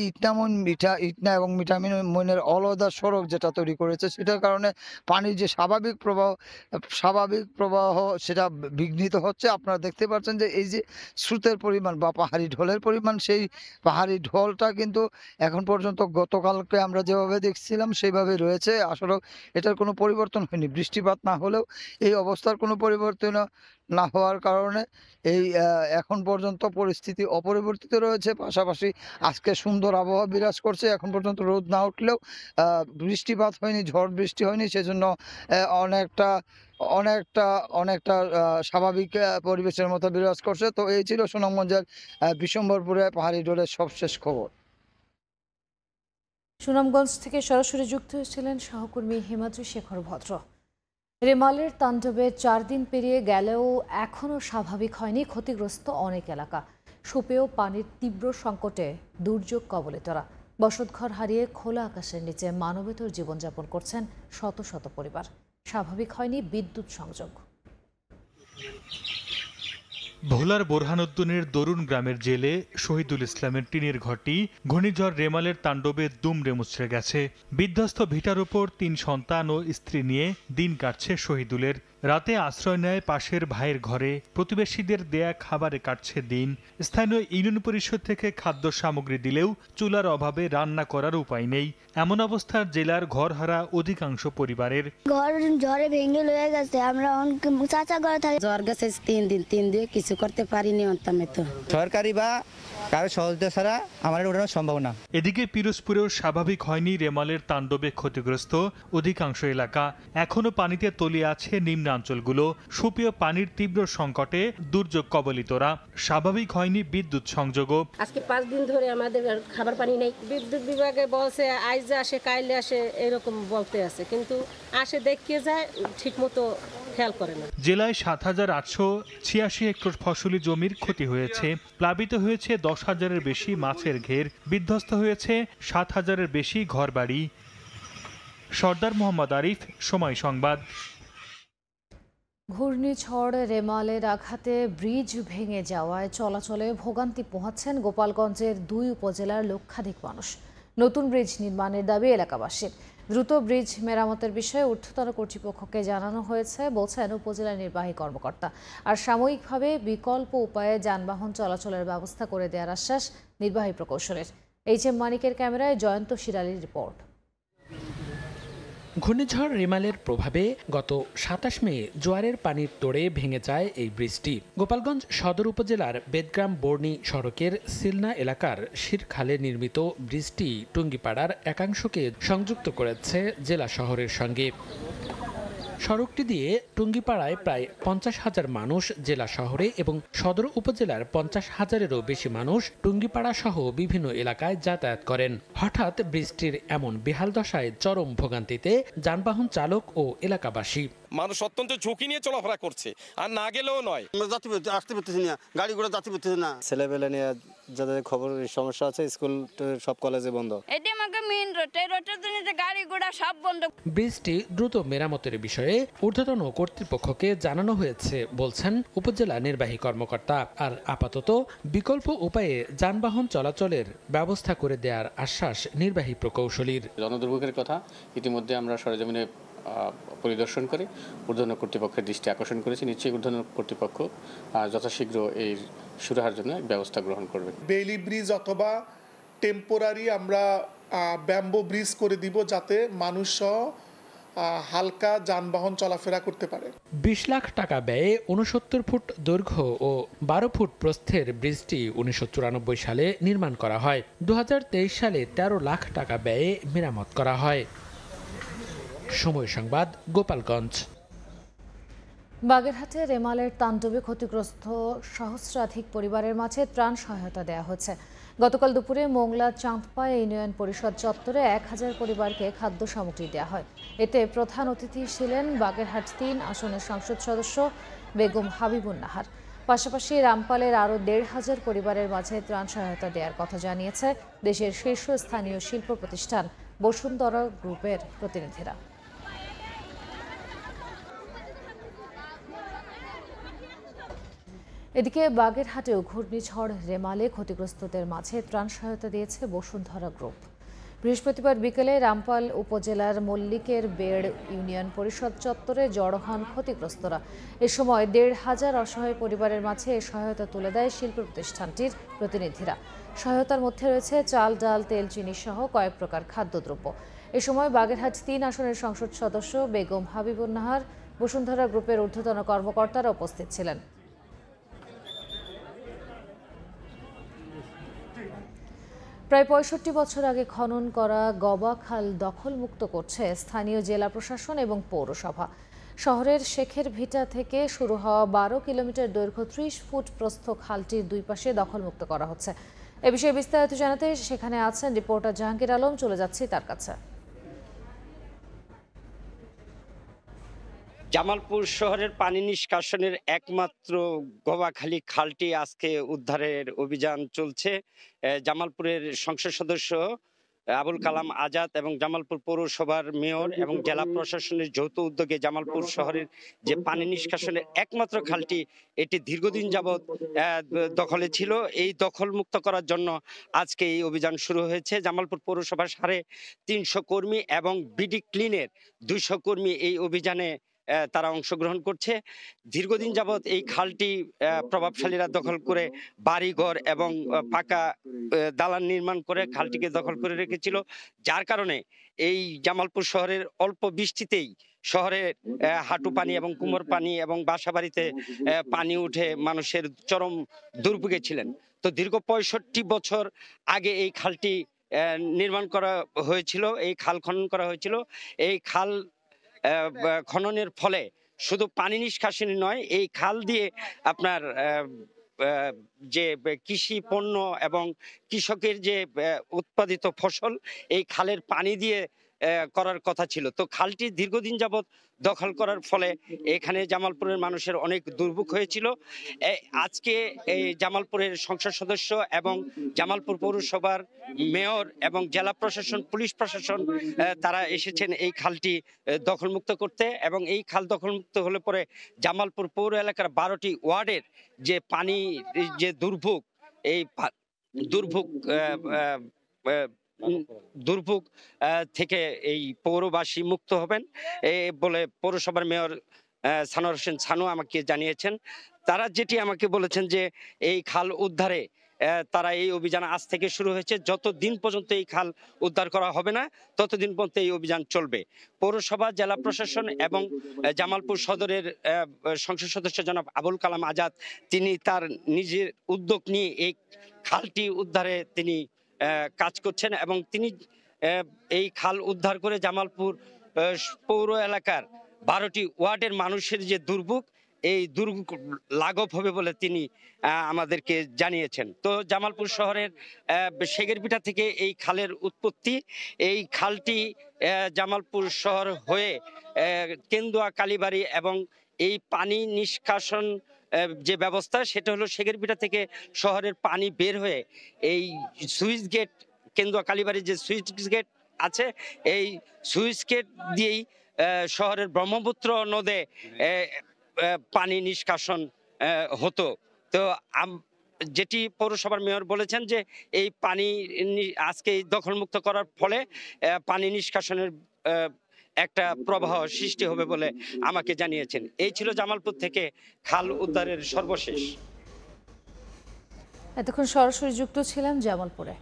ইটনা এবং মিঠামুইনের অলয়দা সড়ক যেটা তৈরি করেছে সেটার কারণে পানির যে স্বাভাবিক প্রবাহ সেটা বিঘ্নিত হচ্ছে। আপনারা দেখতে পাচ্ছেন যে এই যে স্রোতের পরিমাণ বা পাহাড়ি ঢলের পরিমাণ, সেই পাহাড়ি ঢলটা কিন্তু এখন পর্যন্ত গতকালকে আমরা যেভাবে দেখছিলাম সেইভাবে রয়েছে। আসলে এটার কোনো পরিবর্তন হয়নি। বৃষ্টিপাত না হলেও এই অবস্থার কোনো পরিবর্তন না হওয়ার কারণে এই এখন পর্যন্ত পরিস্থিতি অপরিবর্তিত রয়েছে। পাশাপাশি আজকে সুন্দর আবহাওয়া বিরাজ করছে, এখন পর্যন্ত রোদ না উঠলেও বৃষ্টিপাত হয়নি, ঝড় বৃষ্টি হয়নি, সেজন্য অনেকটা স্বাভাবিক পরিবেশের মতো বিরাজ করছে। তো এই ছিল সুনামগঞ্জের বিশম্বরপুরে পাহাড়ি ঢলের সবশেষ খবর। সুনামগঞ্জ থেকে সরাসরি যুক্ত হয়েছিলেন সহকর্মী হিমাদ্রি শেখর ভদ্র। রেমালের তাণ্ডবে 4 দিন পেরিয়ে গেলেও এখনও স্বাভাবিক হয়নি ক্ষতিগ্রস্ত অনেক এলাকা। সুপেয় পানির তীব্র সংকটে দুর্যোগ কবলিতরা। বসতঘর হারিয়ে খোলা আকাশের নিচে মানবেতর জীবনযাপন করছেন শত শত পরিবার। স্বাভাবিক হয়নি বিদ্যুৎ সংযোগ। ভোলার বোরহানুদ্দিনের দরুন গ্রামের জেলে শহীদুল ইসলামের টিনের ঘরটি ঘূর্ণিঝড় রেমালের তাণ্ডবে দুমড়ে মুচড়ে গেছে। বিধ্বস্ত ভিটার উপর ৩ সন্তান ও স্ত্রী নিয়ে দিন কাটছে শহীদুলের। রাতে আশ্রয় নেয় পাশের ভাইয়ের ঘরে, প্রতিবেশীদের দেয়া খাবারে কাটছে দিন। স্থানীয় ইউনিয়ন পরিষদ থেকে খাদ্য সামগ্রী দিলেও চুলার অভাবে রান্না করার উপায় নেই। এমন অবস্থার জেলার ঘরহারা অধিকাংশ পরিবারের। ঘর ঝড়ে ভেঙে লয়ে গেছে, আমরা চাচা ঘরে থাকি। জ্বর গেছে 3 দিন কিছু করতে পারিনি অন্তমে তো। সরকারি বা কারো সহযোগিতা ছাড়া আমাদের ওঠানো সম্ভব না। এদিকে পিরোজপুরেও স্বাভাবিক হয়নি রেমালের তাণ্ডবে ক্ষতিগ্রস্ত অধিকাংশ এলাকা। এখনো পানিতে তলিয়ে আছে নিম্নাঞ্চলগুলো। সুপেয় পানির তীব্র সংকটে দুর্যোগ কবলিতরা। স্বাভাবিক হয়নি বিদ্যুৎ সংযোগও। আজকে 5 দিন ধরে আমাদের খাবার পানি নেই। বিদ্যুৎ বিভাগে বলছে আইজ আসে কাইলে আসে এরকম বলতে আছে, কিন্তু আসে দেখিয়ে যায় ঠিক মতো খেয়াল করে না। জেলায় ৭,৮৮৬ হেক্টর ফসলি জমির ক্ষতি হয়েছে। প্লাবিত হয়েছে 10,000-এর বেশি মাছের ঘের। বিধ্বস্ত হয়েছে 7,000-এর বেশি ঘরবাড়ি। সর্দার মোহাম্মদ আরিফ, সময় সংবাদ। ঘূর্ণিঝড় রেমালের আঘাতে ব্রিজ ভেঙে যাওয়ায় চলাচলে ভোগান্তি পোহাচ্ছেন গোপালগঞ্জের 2 উপজেলার লক্ষাধিক মানুষ। নতুন ব্রিজ নির্মাণের দাবি এলাকাবাসীর। দ্রুত ব্রিজ মেরামতের বিষয়ে ঊর্ধ্বতন কর্তৃপক্ষকে জানানো হয়েছে বলছেন উপজেলা নির্বাহী কর্মকর্তা। আর সাময়িকভাবে বিকল্প উপায়ে যানবাহন চলাচলের ব্যবস্থা করে দেওয়ার আশ্বাস নির্বাহী প্রকৌশলীর। HM মানিকের ক্যামেরায় জয়ন্ত শিরালির রিপোর্ট। ঘূর্ণিঝড় রেমালের প্রভাবে গত 27 মে জোয়ারের পানির তোড়ে ভেঙে যায় এই ব্রিজটি। গোপালগঞ্জ সদর উপজেলার বেদগ্রাম বর্ণী সড়কের সিলনা এলাকার শিরখালে নির্মিত ব্রিজটি টুঙ্গিপাড়ার একাংশকে সংযুক্ত করেছে জেলা শহরের সঙ্গে। সড়কটি দিয়ে টুঙ্গিপাড়ায় প্রায় 50,000 মানুষ জেলা শহরে এবং সদর উপজেলার 50,000-এরও বেশি মানুষ টুঙ্গিপাড়া সহ বিভিন্ন এলাকায় যাতায়াত করেন। হঠাৎ বৃষ্টির এমন বেহাল দশায় চরম ভোগান্তিতে যানবাহন চালক ও এলাকাবাসী। মানুষ অত্যন্ত ঝুঁকি নিয়ে চলাফেরা করছে, আর না গেলেও নয়। আসতে পারতেছি না, গাড়ি ঘোড়া যাতে পারতেছি না। ছেলেবেলে নিয়ে যাদের খবর সমস্যা আছে, স্কুল সব কলেজে বন্ধ। এটা আমাকে মেইন রোড, এই রোডের জন্য যে গাড়ি ঘোড়া সব বন্ধ। ব্রিজটি দ্রুত মেরামতের বিষয়ে ঊর্ধ্বতন কর্তৃপক্ষকে জানানো হয়েছে বলছেন উপজেলা নির্বাহী কর্মকর্তা। আর আপাতত বিকল্প উপায়ে যানবাহন চলাচলের ব্যবস্থা করে দেওয়ার আশ্বাস নির্বাহী প্রকৌশলীর। জনদুর্ভোগের কথা ইতিমধ্যে আমরা সরেজমিনে পরিদর্শন করে ঊর্ধ্বতন কর্তৃপক্ষের দৃষ্টি আকর্ষণ করেছি। নিশ্চয়ই ঊর্ধ্বতন কর্তৃপক্ষ যথাশীঘ্র এই সুরাহার জন্য ব্যবস্থা গ্রহণ করবে। বেইলি ব্রিজ অথবা টেম্পোরারি আমরা ব্যাম্বো ব্রিজ করে দিব, যাতে মানুষ সহ হালকা যানবাহন চলাফেরা করতে পারে। 20 লাখ টাকা ব্যয়ে 69 ফুট দৈর্ঘ্য ও 12 ফুট প্রস্থের ব্রিজটি 1994 সালে নির্মাণ করা হয়। 2023 সালে 13 লাখ টাকা ব্যয়ে মেরামত করা হয়। সময় সংবাদ, গোপালগঞ্জ। বাগেরহাটে রেমালের তাণ্ডবে ক্ষতিগ্রস্ত সহস্রাধিক পরিবারের মাঝে ত্রাণ সহায়তা দেওয়া হয়েছে। গতকাল দুপুরে মোংলা চাঁদপাড়া ইউনিয়ন পরিষদ চত্বরে 1000 পরিবারকে খাদ্য সামগ্রী দেওয়া হয়। এতে প্রধান অতিথি ছিলেন বাগেরহাট 3 আসনের সংসদ সদস্য বেগম হাবিবুন নাহার। পাশাপাশি রামপালের আরও 1,500 পরিবারের মাঝে ত্রাণ সহায়তা দেওয়ার কথা জানিয়েছে দেশের শীর্ষস্থানীয় শিল্প প্রতিষ্ঠান বসুন্ধরা গ্রুপের প্রতিনিধিরা। এদিকে বাগেরহাটেও ঘূর্ণিঝড় রেমালে ক্ষতিগ্রস্তদের মাঝে ত্রাণ সহায়তা দিয়েছে বসুন্ধরা গ্রুপ। বৃহস্পতিবার বিকেলে রামপাল উপজেলার মল্লিকের বেড় ইউনিয়ন পরিষদ চত্বরে জড়ো হন ক্ষতিগ্রস্তরা। এ সময় 1,500 অসহায় পরিবারের মাঝে এ সহায়তা তুলে দেয় শিল্প প্রতিষ্ঠানটির প্রতিনিধিরা। সহায়তার মধ্যে রয়েছে চাল, ডাল, তেল, চিনি সহ কয়েক প্রকার খাদ্যদ্রব্য। এ সময় বাগেরহাট 3 আসনের সংসদ সদস্য বেগম হাবিবুন নাহার, বসুন্ধরা গ্রুপের ঊর্ধ্বতন কর্মকর্তারা উপস্থিত ছিলেন। প্রায় 65 বছর আগে খনন করা গবা খাল দখলমুক্ত করছে স্থানীয় জেলা প্রশাসন এবং পৌরসভা। শহরের শেখের ভিটা থেকে শুরু হওয়া 12 কিলোমিটার দৈর্ঘ্য 30 ফুট প্রস্থ খালটির 2 পাশে দখলমুক্ত করা হচ্ছে। এ বিষয়ে বিস্তারিত জানাতে সেখানে আছেন রিপোর্টার জাহাঙ্গীর আলম। চলে যাচ্ছি তার কাছে। জামালপুর শহরের পানি নিষ্কাশনের একমাত্র গবাখালী খালটি আজকে উদ্ধারের অভিযান চলছে। জামালপুরের সংসদ সদস্য আবুল কালাম আজাদ এবং জামালপুর পৌরসভার মেয়র এবং জেলা প্রশাসনের যৌথ উদ্যোগে জামালপুর শহরের যে পানি নিষ্কাশনের একমাত্র খালটি এটি দীর্ঘদিন যাবৎ দখলে ছিল। এই দখল মুক্ত করার জন্য আজকে এই অভিযান শুরু হয়েছে। জামালপুর পৌরসভার 350 কর্মী এবং বিডি ক্লিনের 200 কর্মী এই অভিযানে তারা অংশগ্রহণ করছে। দীর্ঘদিন যাবৎ এই খালটি প্রভাবশালীরা দখল করে বাড়িঘর এবং পাকা দালান নির্মাণ করে খালটিকে দখল করে রেখেছিল, যার কারণে এই জামালপুর শহরের অল্প বৃষ্টিতেই শহরের হাঁটু পানি এবং কুমোর পানি এবং বাসাবাড়িতে পানি উঠে মানুষের চরম দুর্ভোগে ছিলেন। তো দীর্ঘ 65 বছর আগে এই খালটি নির্মাণ করা হয়েছিল, এই খাল খনন করা হয়েছিল। এই খাল খননের ফলে শুধু পানি নিষ্কাশনই নয়, এই খাল দিয়ে আপনার যে কৃষি পণ্য এবং কৃষকের যে উৎপাদিত ফসল এই খালের পানি দিয়ে করার কথা ছিল। তো খালটি দীর্ঘদিন যাবৎ দখল করার ফলে এখানে জামালপুরের মানুষের অনেক দুর্ভোগ হয়েছিল। আজকে এই জামালপুরের সংসদ সদস্য এবং জামালপুর পৌরসভার মেয়র এবং জেলা প্রশাসন, পুলিশ প্রশাসন তারা এসেছেন এই খালটি দখলমুক্ত করতে, এবং এই খাল দখলমুক্ত হলে পরে জামালপুর পৌর এলাকার 12টি ওয়ার্ডের যে পানি যে দুর্ভোগ, এই দুর্ভোগ থেকে এই পৌরবাসী মুক্ত হবেন বলে পৌরসভার মেয়র সানোয়ার হোসেন সানু আমাকে জানিয়েছেন। তারা যেটি আমাকে বলেছেন যে এই খাল উদ্ধারে তারা এই অভিযান আজ থেকে শুরু হয়েছে। যতদিন পর্যন্ত এই খাল উদ্ধার করা হবে না ততদিন পর্যন্ত এই অভিযান চলবে। পৌরসভা, জেলা প্রশাসন এবং জামালপুর সদরের সংসদ সদস্য জনাব আবুল কালাম আজাদ তিনি তার নিজের উদ্যোগ নিয়ে এই খালটি উদ্ধারে তিনি কাজ করছেন, এবং তিনি এই খাল উদ্ধার করে জামালপুর পৌর এলাকার 12টি ওয়ার্ডের মানুষের যে দুর্ভোগ, এই দুর্ভোগ লাঘব হবে বলে তিনি আমাদেরকে জানিয়েছেন। তো জামালপুর শহরের শেগেরপিঠা থেকে এই খালের উৎপত্তি। এই খালটি জামালপুর শহর হয়ে কেন্দুয়া, কালীবাড়ি এবং এই পানি নিষ্কাশন যে ব্যবস্থা সেটা হলো শেগেরপিঠা থেকে শহরের পানি বের হয়ে এই সুইচ গেট, কেন্দুয়া কালীবাড়ির যে সুইচ গেট আছে এই সুইচ গেট দিয়েই শহরের ব্রহ্মপুত্র নদে পানি নিষ্কাশন হতো। তো যেটি পৌরসভার মেয়র বলেছেন যে এই পানি আজকে দখলমুক্ত করার ফলে পানি নিষ্কাশনের একটা প্রবাহ সৃষ্টি হবে বলে আমাকে জানিয়েছেন। এই ছিল জামালপুর থেকে খাল উদ্ধারের সর্বশেষ। এতক্ষণ সরাসরি যুক্ত ছিলাম জামালপুরে।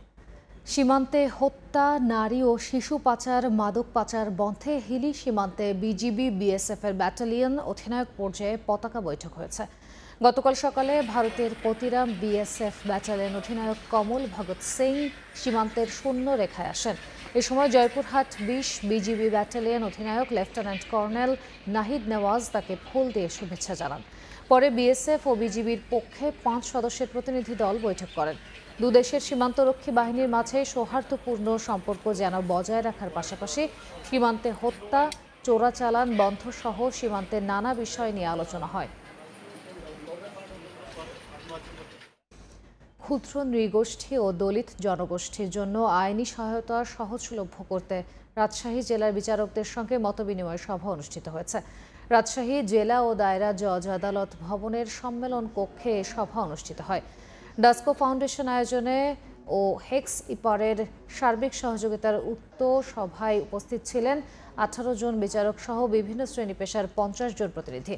সীমান্তে হত্যা, নারী ও শিশু পাচার, মাদক পাচার বন্ধে হিলি সীমান্তে বিজিবি বিএসএফ এর ব্যাটালিয়ন অধিনায়ক পর্যায়ে পতাকা বৈঠক হয়েছে। গতকাল সকালে ভারতের পতিরাম বিএসএফ ব্যাটালিয়ন অধিনায়ক কমল ভগৎ সিং সীমান্তের শূন্য রেখায় আসেন। এ সময় জয়পুরহাট 20 বিজিবি ব্যাটালিয়ন অধিনায়ক লেফটেন্যান্ট কর্নেল নাহিদ নেওয়াজ তাকে ফুল দিয়ে শুভেচ্ছা জানান। পরে বিএসএফ ও বিজিবির পক্ষে 5 সদস্যের প্রতিনিধি দল বৈঠক করেন। দুদেশের সীমান্তরক্ষী বাহিনীর মাঝে সৌহার্দ্যপূর্ণ সম্পর্ক যেন বজায় রাখার পাশাপাশি সীমান্তে হত্যা, চোরাচালান বন্ধ সহ সীমান্তের নানা বিষয় নিয়ে আলোচনা হয়। ক্ষুদ্র নৃগোষ্ঠী ও দলিত জনগোষ্ঠীর জন্য আইনি সহায়তা সহজলভ্য করতে রাজশাহী জেলার বিচারকদের সঙ্গে মতবিনিময় সভা অনুষ্ঠিত হয়েছে। রাজশাহী জেলা ও দায়রা জজ আদালত ভবনের সম্মেলন কক্ষে এ সভা অনুষ্ঠিত হয়। ডাস্কো ফাউন্ডেশন আয়োজনে ও হেক্স ইপারের সার্বিক সহযোগিতার উক্ত সভায় উপস্থিত ছিলেন 18 জন বিচারক সহ বিভিন্ন শ্রেণী পেশার 50 জন প্রতিনিধি।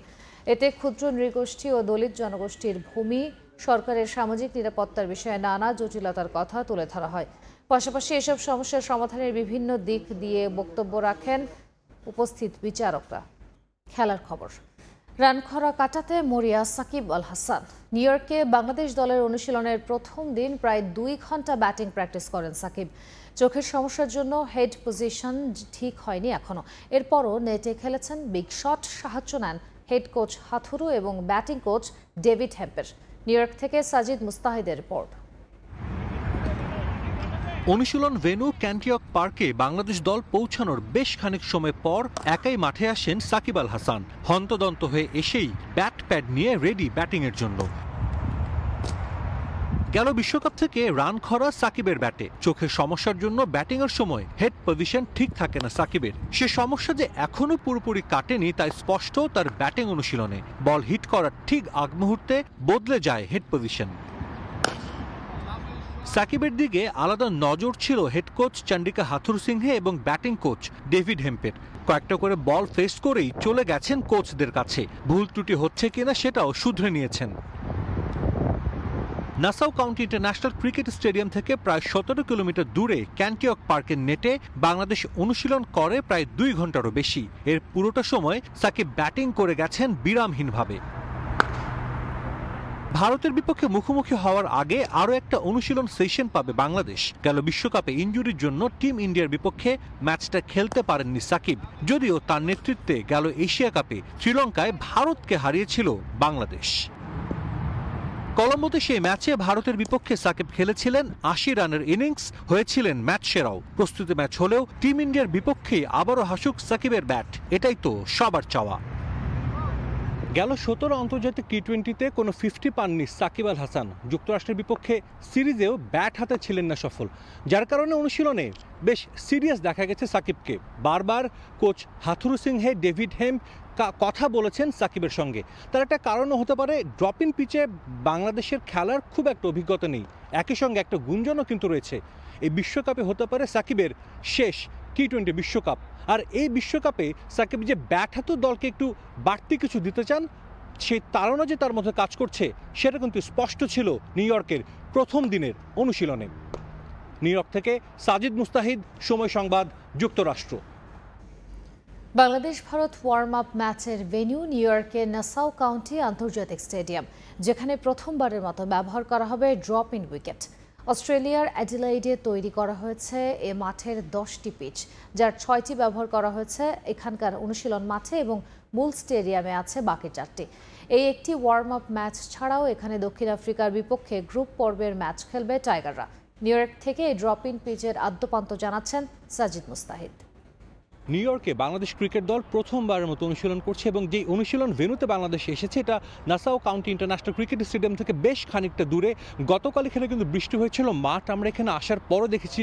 এতে ক্ষুদ্র নৃগোষ্ঠী ও দলিত জনগোষ্ঠীর ভূমি, সরকারের সামাজিক নিরাপত্তার বিষয়ে নানা জটিলতার কথা তুলে ধরা হয়। পাশাপাশি এসব সমস্যার সমাধানের বিভিন্ন দিক দিয়ে বক্তব্য রাখেন উপস্থিত বিচারকরা। খেলার খবর। রানখরা কাটাতে মরিয়া সাকিব আল হাসান। নিউ ইয়র্কে বাংলাদেশ দলের অনুশীলনের প্রথম দিন প্রায় 2 ঘন্টা ব্যাটিং প্র্যাকটিস করেন সাকিব। চোখের সমস্যার জন্য হেড পজিশন ঠিক হয়নি এখনো। এরপরও নেটে খেলেছেন, বিগ শট সাহায্য নেন হেড কোচ হাথুরু এবং ব্যাটিং কোচ ডেভিড হেম্পের। নিউ ইয়র্ক থেকে সাজিদ মুস্তাহিদের রিপোর্ট। অনুশীলন ভেন্যু ক্যান্টিয়ক পার্কে বাংলাদেশ দল পৌঁছানোর বেশ খানিক সময় পর একাই মাঠে আসেন সাকিব আল হাসান। হন্তদন্ত হয়ে এসেই ব্যাট প্যাড নিয়ে রেডি ব্যাটিংয়ের জন্য। গেল বিশ্বকাপ থেকে রান খরা সাকিবের ব্যাটে। চোখের সমস্যার জন্য ব্যাটিংয়ের সময় হেড পজিশন ঠিক থাকে না সাকিবের। সে সমস্যা যে এখনো পুরোপুরি কাটেনি তাই স্পষ্ট তার ব্যাটিং অনুশীলনে। বল হিট করার ঠিক আগ মুহূর্তে বদলে যায় হেড পজিশন। সাকিবের দিকে আলাদা নজর ছিল হেড কোচ চন্ডিকা হাথুরুসিংহে এবং ব্যাটিং কোচ ডেভিড হেম্পের। কয়েকটা করে বল ফেস করেই চলে গেছেন কোচদের কাছে। ভুল ত্রুটি হচ্ছে কিনা সেটাও শুধরে নিয়েছেন। Nassau county international cricket stadium থেকে প্রায় 17 কিলোমিটার দূরে ক্যান্টিয়ক পার্কের নেটে বাংলাদেশ অনুশীলন করে প্রায় 2 ঘন্টারও বেশি। এর পুরোটা সময় সাকিব ব্যাটিং করে গেছেন বিরামহীনভাবে। ভারতের বিপক্ষে মুখোমুখি হওয়ার আগে আরও একটা অনুশীলন সেশন পাবে বাংলাদেশ। গেল বিশ্বকাপে ইনজুরির জন্য টিম ইন্ডিয়ার বিপক্ষে ম্যাচটা খেলতে পারেননি সাকিব, যদিও তার নেতৃত্বে গেল এশিয়া কাপে শ্রীলঙ্কায় ভারতকে হারিয়েছিল বাংলাদেশ। কলম্বোতে সেই ম্যাচে ভারতের বিপক্ষে সাকিব খেলেছিলেন 80 রানের ইনিংস, হয়েছিলেন ম্যাচ সেরাও। প্রস্তুতি ম্যাচ হলেও টিম ইন্ডিয়ার বিপক্ষে আবারও হাসুক সাকিবের ব্যাট, এটাই তো সবার চাওয়া। গেল 17 আন্তর্জাতিক টি-20তে কোনো 50 পাননি সাকিব আল হাসান। যুক্তরাষ্ট্রের বিপক্ষে সিরিজেও ব্যাট হাতে ছিলেন না সফল, যার কারণে অনুশীলনে বেশ সিরিয়াস দেখা গেছে সাকিবকে। বারবার কোচ হাথুরুসিংহে ডেভিড হেম্প কথা বলেছেন সাকিবের সঙ্গে। তার একটা কারণও হতে পারে ড্রপ ইন পিচে বাংলাদেশের খেলার খুব একটা অভিজ্ঞতা নেই। একই সঙ্গে একটা গুঞ্জনও কিন্তু রয়েছে, এই বিশ্বকাপে হতে পারে সাকিবের শেষ টি-20 বিশ্বকাপ। আর এই বিশ্বকাপে সাকিব যে ব্যাট হাতেও দলকে একটু বাড়তি কিছু দিতে চান, সেই তাড়না যে তার মধ্যে কাজ করছে সেটা কিন্তু স্পষ্ট ছিল নিউ ইয়র্কের প্রথম দিনের অনুশীলনে। নিউ ইয়র্ক থেকে সাজিদ মুস্তাহিদ, সময় সংবাদ, যুক্তরাষ্ট্র। বাংলাদেশ ভারত ওয়ার্ম আপ ম্যাচের ভেন্যু নিউ ইয়র্কের নাসাউ কাউন্টি আন্তর্জাতিক স্টেডিয়াম, যেখানে প্রথমবারের মতো ব্যবহার করা হবে ড্রপ ইন উইকেট। অস্ট্রেলিয়ার অ্যাডিলেইডে তৈরি করা হয়েছে এ মাঠের 10টি পিচ, যার 6টি ব্যবহার করা হয়েছে এখানকার অনুশীলন মাঠে এবং মূল স্টেডিয়ামে আছে বাকি 4টি। এই একটি ওয়ার্ম আপ ম্যাচ ছাড়াও এখানে দক্ষিণ আফ্রিকার বিপক্ষে গ্রুপ পর্বের ম্যাচ খেলবে টাইগাররা। নিউ ইয়র্ক থেকে এই ড্রপ ইন পিচের আদ্যপান্ত জানাচ্ছেন সাজিদ মুস্তাহিদ। নিউ ইয়র্কে বাংলাদেশ ক্রিকেট দল প্রথমবারের মতো অনুশীলন করছে এবং যেই অনুশীলন ভেন্যুতে বাংলাদেশ এসেছে এটা Nassau county international cricket stadium থেকে বেশ খানিকটা দূরে। গতকাল এখানে কিন্তু বৃষ্টি হয়েছিল, মাঠ আমরা এখানে আসার পরও দেখেছি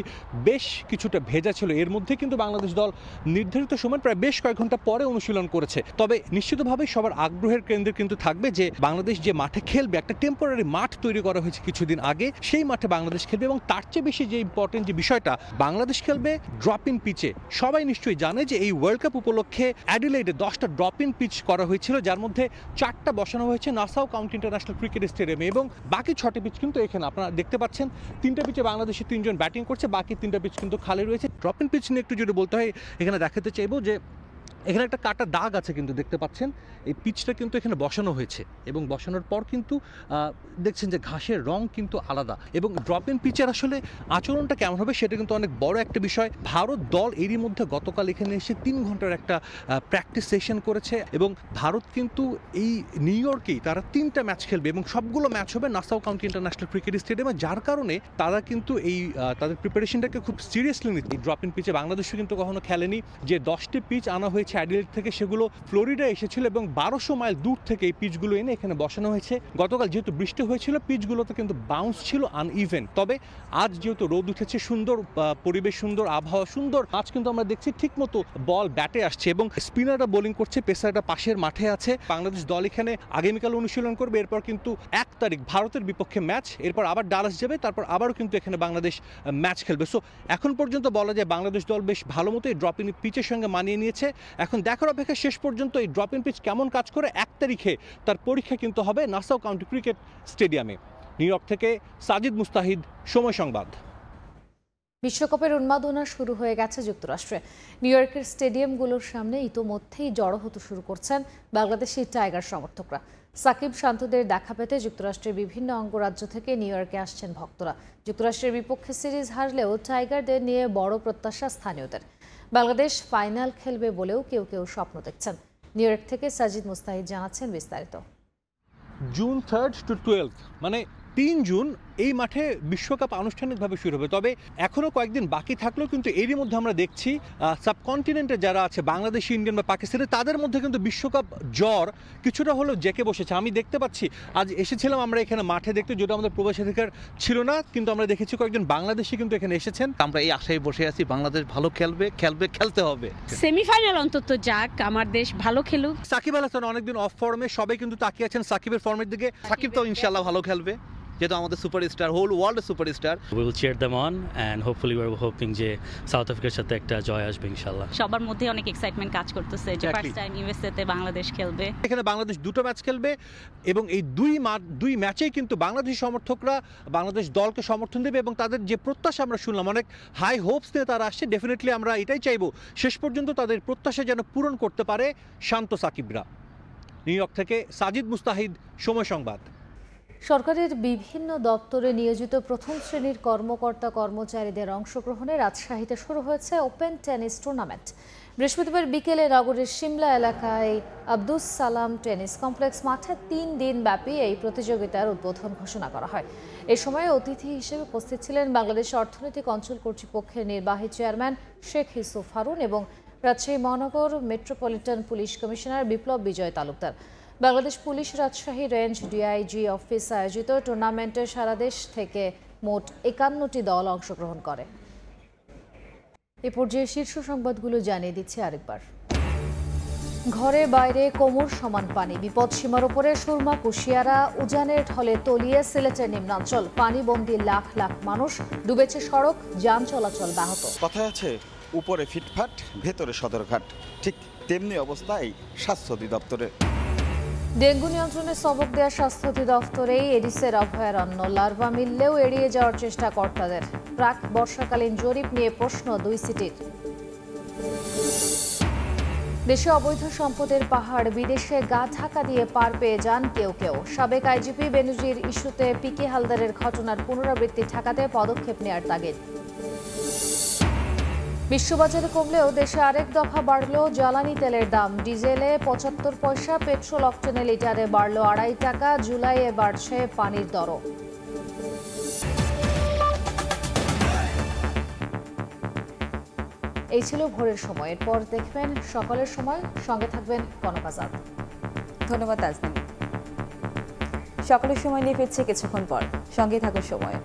বেশ কিছুটা ভেজা ছিল। এর মধ্যে কিন্তু বাংলাদেশ দল নির্ধারিত সময় প্রায় বেশ কয়েক ঘন্টা পরে অনুশীলন করেছে। তবে নিশ্চিতভাবেই সবার আগ্রহের কেন্দ্রে কিন্তু থাকবে যে বাংলাদেশ যে মাঠে খেলবে, একটা টেম্পোরারি মাঠ তৈরি করা হয়েছে কিছুদিন আগে, সেই মাঠে বাংলাদেশ খেলবে। এবং তার চেয়ে বেশি যে ইম্পর্টেন্ট যে বিষয়টা, বাংলাদেশ খেলবে ড্রপ ইন পিচে। সবাই নিশ্চয়ই জানে যে এই ওয়ার্ল্ড কাপ উপলক্ষে অ্যাডিলেইডে 10টা ড্রপ ইন পিচ করা হয়েছিল, যার মধ্যে 4টা বসানো হয়েছে নাসাউ কাউন্টি ইন্টারন্যাশনাল ক্রিকেট স্টেডিয়ামে এবং বাকি 6টি পিচ কিন্তু এখানে আপনারা দেখতে পাচ্ছেন। 3টা পিচে বাংলাদেশের 3 জন ব্যাটিং করছে, বাকি 3টা পিচ কিন্তু খালি রয়েছে। ড্রপ ইন পিচ নিয়ে একটু যদি বলতে হয়, এখানে দেখাতে চাইবো যে এখানে একটা কাটা দাগ আছে কিন্তু দেখতে পাচ্ছেন। এই পিচটা কিন্তু এখানে বসানো হয়েছে এবং বসানোর পর কিন্তু দেখছেন যে ঘাসের রং কিন্তু আলাদা। এবং ড্রপ ইন পিচের আসলে আচরণটা কেমন হবে সেটা কিন্তু অনেক বড় একটা বিষয়। ভারত দল এরই মধ্যে গতকাল এখানে এসে 3 ঘন্টার একটা প্র্যাকটিস সেশন করেছে এবং ভারত কিন্তু এই নিউ ইয়র্কেই তারা 3টা ম্যাচ খেলবে এবং সবগুলো ম্যাচ হবে নাসাউ কাউন্টি ইন্টারন্যাশনাল ক্রিকেট স্টেডিয়ামে, যার কারণে তারা কিন্তু এই তাদের প্রিপারেশনটাকে খুব সিরিয়াসলি নিচ্ছে। ড্রপ ইন পিচে বাংলাদেশও কিন্তু কখনো খেলেনি। যে 10টি পিচ আনা হয়েছে অ্যাডিলেড থেকে, সেগুলো ফ্লোরিডা এসেছিল এবং 1200 মাইল দূর থেকে এই পিচগুলো এনে এখানে বসানো হয়েছে। গতকাল যেহেতু বৃষ্টি হয়েছিল পিচগুলোতে কিন্তু বাউন্স ছিল আনইভেন, তবে আজ যেহেতু রোদ উঠেছে, সুন্দর পরিবেশ, সুন্দর আবহাওয়া, সুন্দর আজ কিন্তু আমরা দেখছি ঠিকমতো বল ব্যাটে আসছে এবং স্পিনাররা বোলিং করছে, পেসাররা পাশের মাঠে আছে। বাংলাদেশ দল এখানে আগামীকাল অনুশীলন করবে, এরপর কিন্তু 1 তারিখ ভারতের বিপক্ষে ম্যাচ, এরপর আবার ডালাস যাবে, তারপর আবারও কিন্তু এখানে বাংলাদেশ ম্যাচ খেলবে। সো এখন পর্যন্ত বলা যায় বাংলাদেশ দল বেশ ভালো মতো এই ড্রপ ইন পিচের সঙ্গে মানিয়ে নিয়েছে। এখন দেখার অপেক্ষা শেষ পর্যন্ত এই ড্রপ ইন পিচ কেমন কাজ করে। 1 তারিখে তার পরীক্ষা কিন্তু হবে নাসাউ কাউন্টি ক্রিকেট স্টেডিয়ামে। নিউ ইয়র্ক থেকে সাজিদ মুস্তাহিদ, সময় সংবাদ। বিশ্বকাপের উন্মাদনা শুরু হয়ে গেছে যুক্তরাষ্ট্রে। নিউ ইয়র্কের স্টেডিয়ামগুলোর সামনে ইতোমধ্যেই জড়ো হতে শুরু করছেন বাংলাদেশি টাইগার সমর্থকরা। সাকিব শান্তদের দেখা পেতে যুক্তরাষ্ট্রের বিভিন্ন অঙ্গরাজ্য থেকে নিউ ইয়র্কে আসছেন ভক্তরা। যুক্তরাষ্ট্রের বিপক্ষে সিরিজ হারলেও টাইগারদের নিয়ে বড় প্রত্যাশা স্থানীয়দের। বাংলাদেশ ফাইনাল খেলবে বলেও কেউ কেউ স্বপ্ন দেখছেন। নিউ ইয়র্ক থেকে সাজিদ মুস্তাহিদ জানাচ্ছেন বিস্তারিত। জুন 3rd to 12th মানে 3 জুন এই মাঠে বিশ্বকাপ আনুষ্ঠানিকভাবে শুরু হবে। তবে এখনও কয়েকদিন বাকি থাকলেও কিন্তু এরই মধ্যে আমরা দেখছি সাবকন্টিনেন্টে যারা আছে বাংলাদেশি, ইন্ডিয়ান বা পাকিস্তানি, তাদের মধ্যে কিন্তু বিশ্বকাপ জ্বর কিছুটা হলেও জেঁকে বসেছে। আমি দেখতে পাচ্ছি, আজ এসেছিলাম আমরা এখানে মাঠে দেখতে, যেটা আমাদের প্রবেশাধিকার ছিল না, কিন্তু আমরা দেখেছি কয়েকজন বাংলাদেশি কিন্তু এখানে এসেছেন। আমরা এই আশায় বসে আছি, বাংলাদেশ ভালো খেলবে, খেলতে হবে। সেমিফাইনাল অন্তত যাক, আমার দেশ ভালো খেলুক। সাকিব আল হাসান অনেকদিন অফ ফর্মে, সবাই কিন্তু তাকিয়ে আছেন সাকিবের ফর্মের দিকে। সাকিব তো ইনশাআল্লাহ ভালো খেলবে, যেহেতু আমাদের superstar, whole world superstar. Will cheer them on and hopefully we are hoping যে সাউথ আফ্রিকার সাথে একটা জয় আসবে ইনশাআল্লাহ। সবার মধ্যে অনেক এক্সাইটমেন্ট কাজ করতেছে যে ফার্স্ট টাইম ইউএসএ তে বাংলাদেশ খেলবে। এখানে বাংলাদেশ 2টো ম্যাচ খেলবে এবং এই দুই ম্যাচেই কিন্তু বাংলাদেশি সমর্থকরা বাংলাদেশ দলকে সমর্থন দেবে এবং তাদের যে প্রত্যাশা আমরা শুনলাম, অনেক হাই হোপস নিয়ে তারা আসছে। ডেফিনেটলি আমরা এটাই চাইবো শেষ পর্যন্ত তাদের প্রত্যাশা যেন পূরণ করতে পারে শান্ত সাকিবরা। নিউ ইয়র্ক থেকে সাজিদ মুস্তাহিদ, সময় সংবাদ। সরকারের বিভিন্ন দপ্তরে নিয়োজিত প্রথম শ্রেণীর কর্মকর্তা কর্মচারীদের অংশগ্রহণে রাজশাহীতে শুরু হয়েছে ওপেন টেনিস টুর্নামেন্ট। বৃহস্পতিবার বিকেলে নগরের সিমলা এলাকায় আব্দুস সালাম টেনিস কমপ্লেক্স মাঠে 3 দিন ব্যাপী এই প্রতিযোগিতার উদ্বোধন ঘোষণা করা হয়। এ সময় অতিথি হিসেবে উপস্থিত ছিলেন বাংলাদেশ অর্থনৈতিক অঞ্চল কর্তৃপক্ষের নির্বাহী চেয়ারম্যান শেখ ইউসুফ হারুন এবং রাজশাহী মহানগর metropolitan police commissioner Biplab Bijoy Talukdar. Bangladesh police Rajshahi range DIG office আয়োজিত টুর্নামেন্টে সারা দেশ থেকে মোট 51টি দল অংশগ্রহণ করে। এ পর্যায়ে শীর্ষ সংবাদগুলো জানিয়ে দিচ্ছে আরেকবার। ঘরে বাইরে কোমর সমান পানি, বিপদসীমার উপরে সুরমা কুশিয়ারা, উজানের ঢলে তলিয়ে সিলেটের নিম্নাঞ্চল, পানিবন্দী লাখ লাখ মানুষ, ডুবেছে সড়ক, যান চলাচল ব্যাহত। কথায় আছে উপরে ফিটফাট ভেতরে সদরঘাট, ঠিক তেমনি অবস্থা এই স্বাস্থ্য অধিদপ্তরে। ডেঙ্গু নিয়ন্ত্রণে সবক দেওয়া স্বাস্থ্য অধিদপ্তরেই এডিসের অভয়ারণ্য, লার্ভা মিললেও এড়িয়ে যাওয়ার চেষ্টা কর্তাদের। প্রাক বর্ষাকালীন জরিপ নিয়ে প্রশ্ন 2 সিটির। দেশে অবৈধ সম্পদের পাহাড়, বিদেশে গা ঢাকা দিয়ে পার পেয়ে যান কেউ কেউ। সাবেক আইজিপি বেনজির ইস্যুতে পিকে হালদারের ঘটনার পুনরাবৃত্তি ঠেকাতে পদক্ষেপ নেওয়ার তাগিদ। বিশ্ববাজারে কমলেও দেশে আরেক দফা বাড়ল জ্বালানি তেলের দাম। ডিজেলে 75 পয়সা, পেট্রোল অক্টেনে লিটারে বাড়ল 2.5 টাকা। জুলাইয়ে বাড়ছে পানির দরও। এই ছিল ভোরের সময়। এরপর দেখবেন সকালের সময়, সঙ্গে থাকবেন কনক আজাদ। ধন্যবাদ তাজনিন। সকালের সময় নিয়ে ফিরছে কিছুক্ষণ পর, সঙ্গে থাকুন সময়।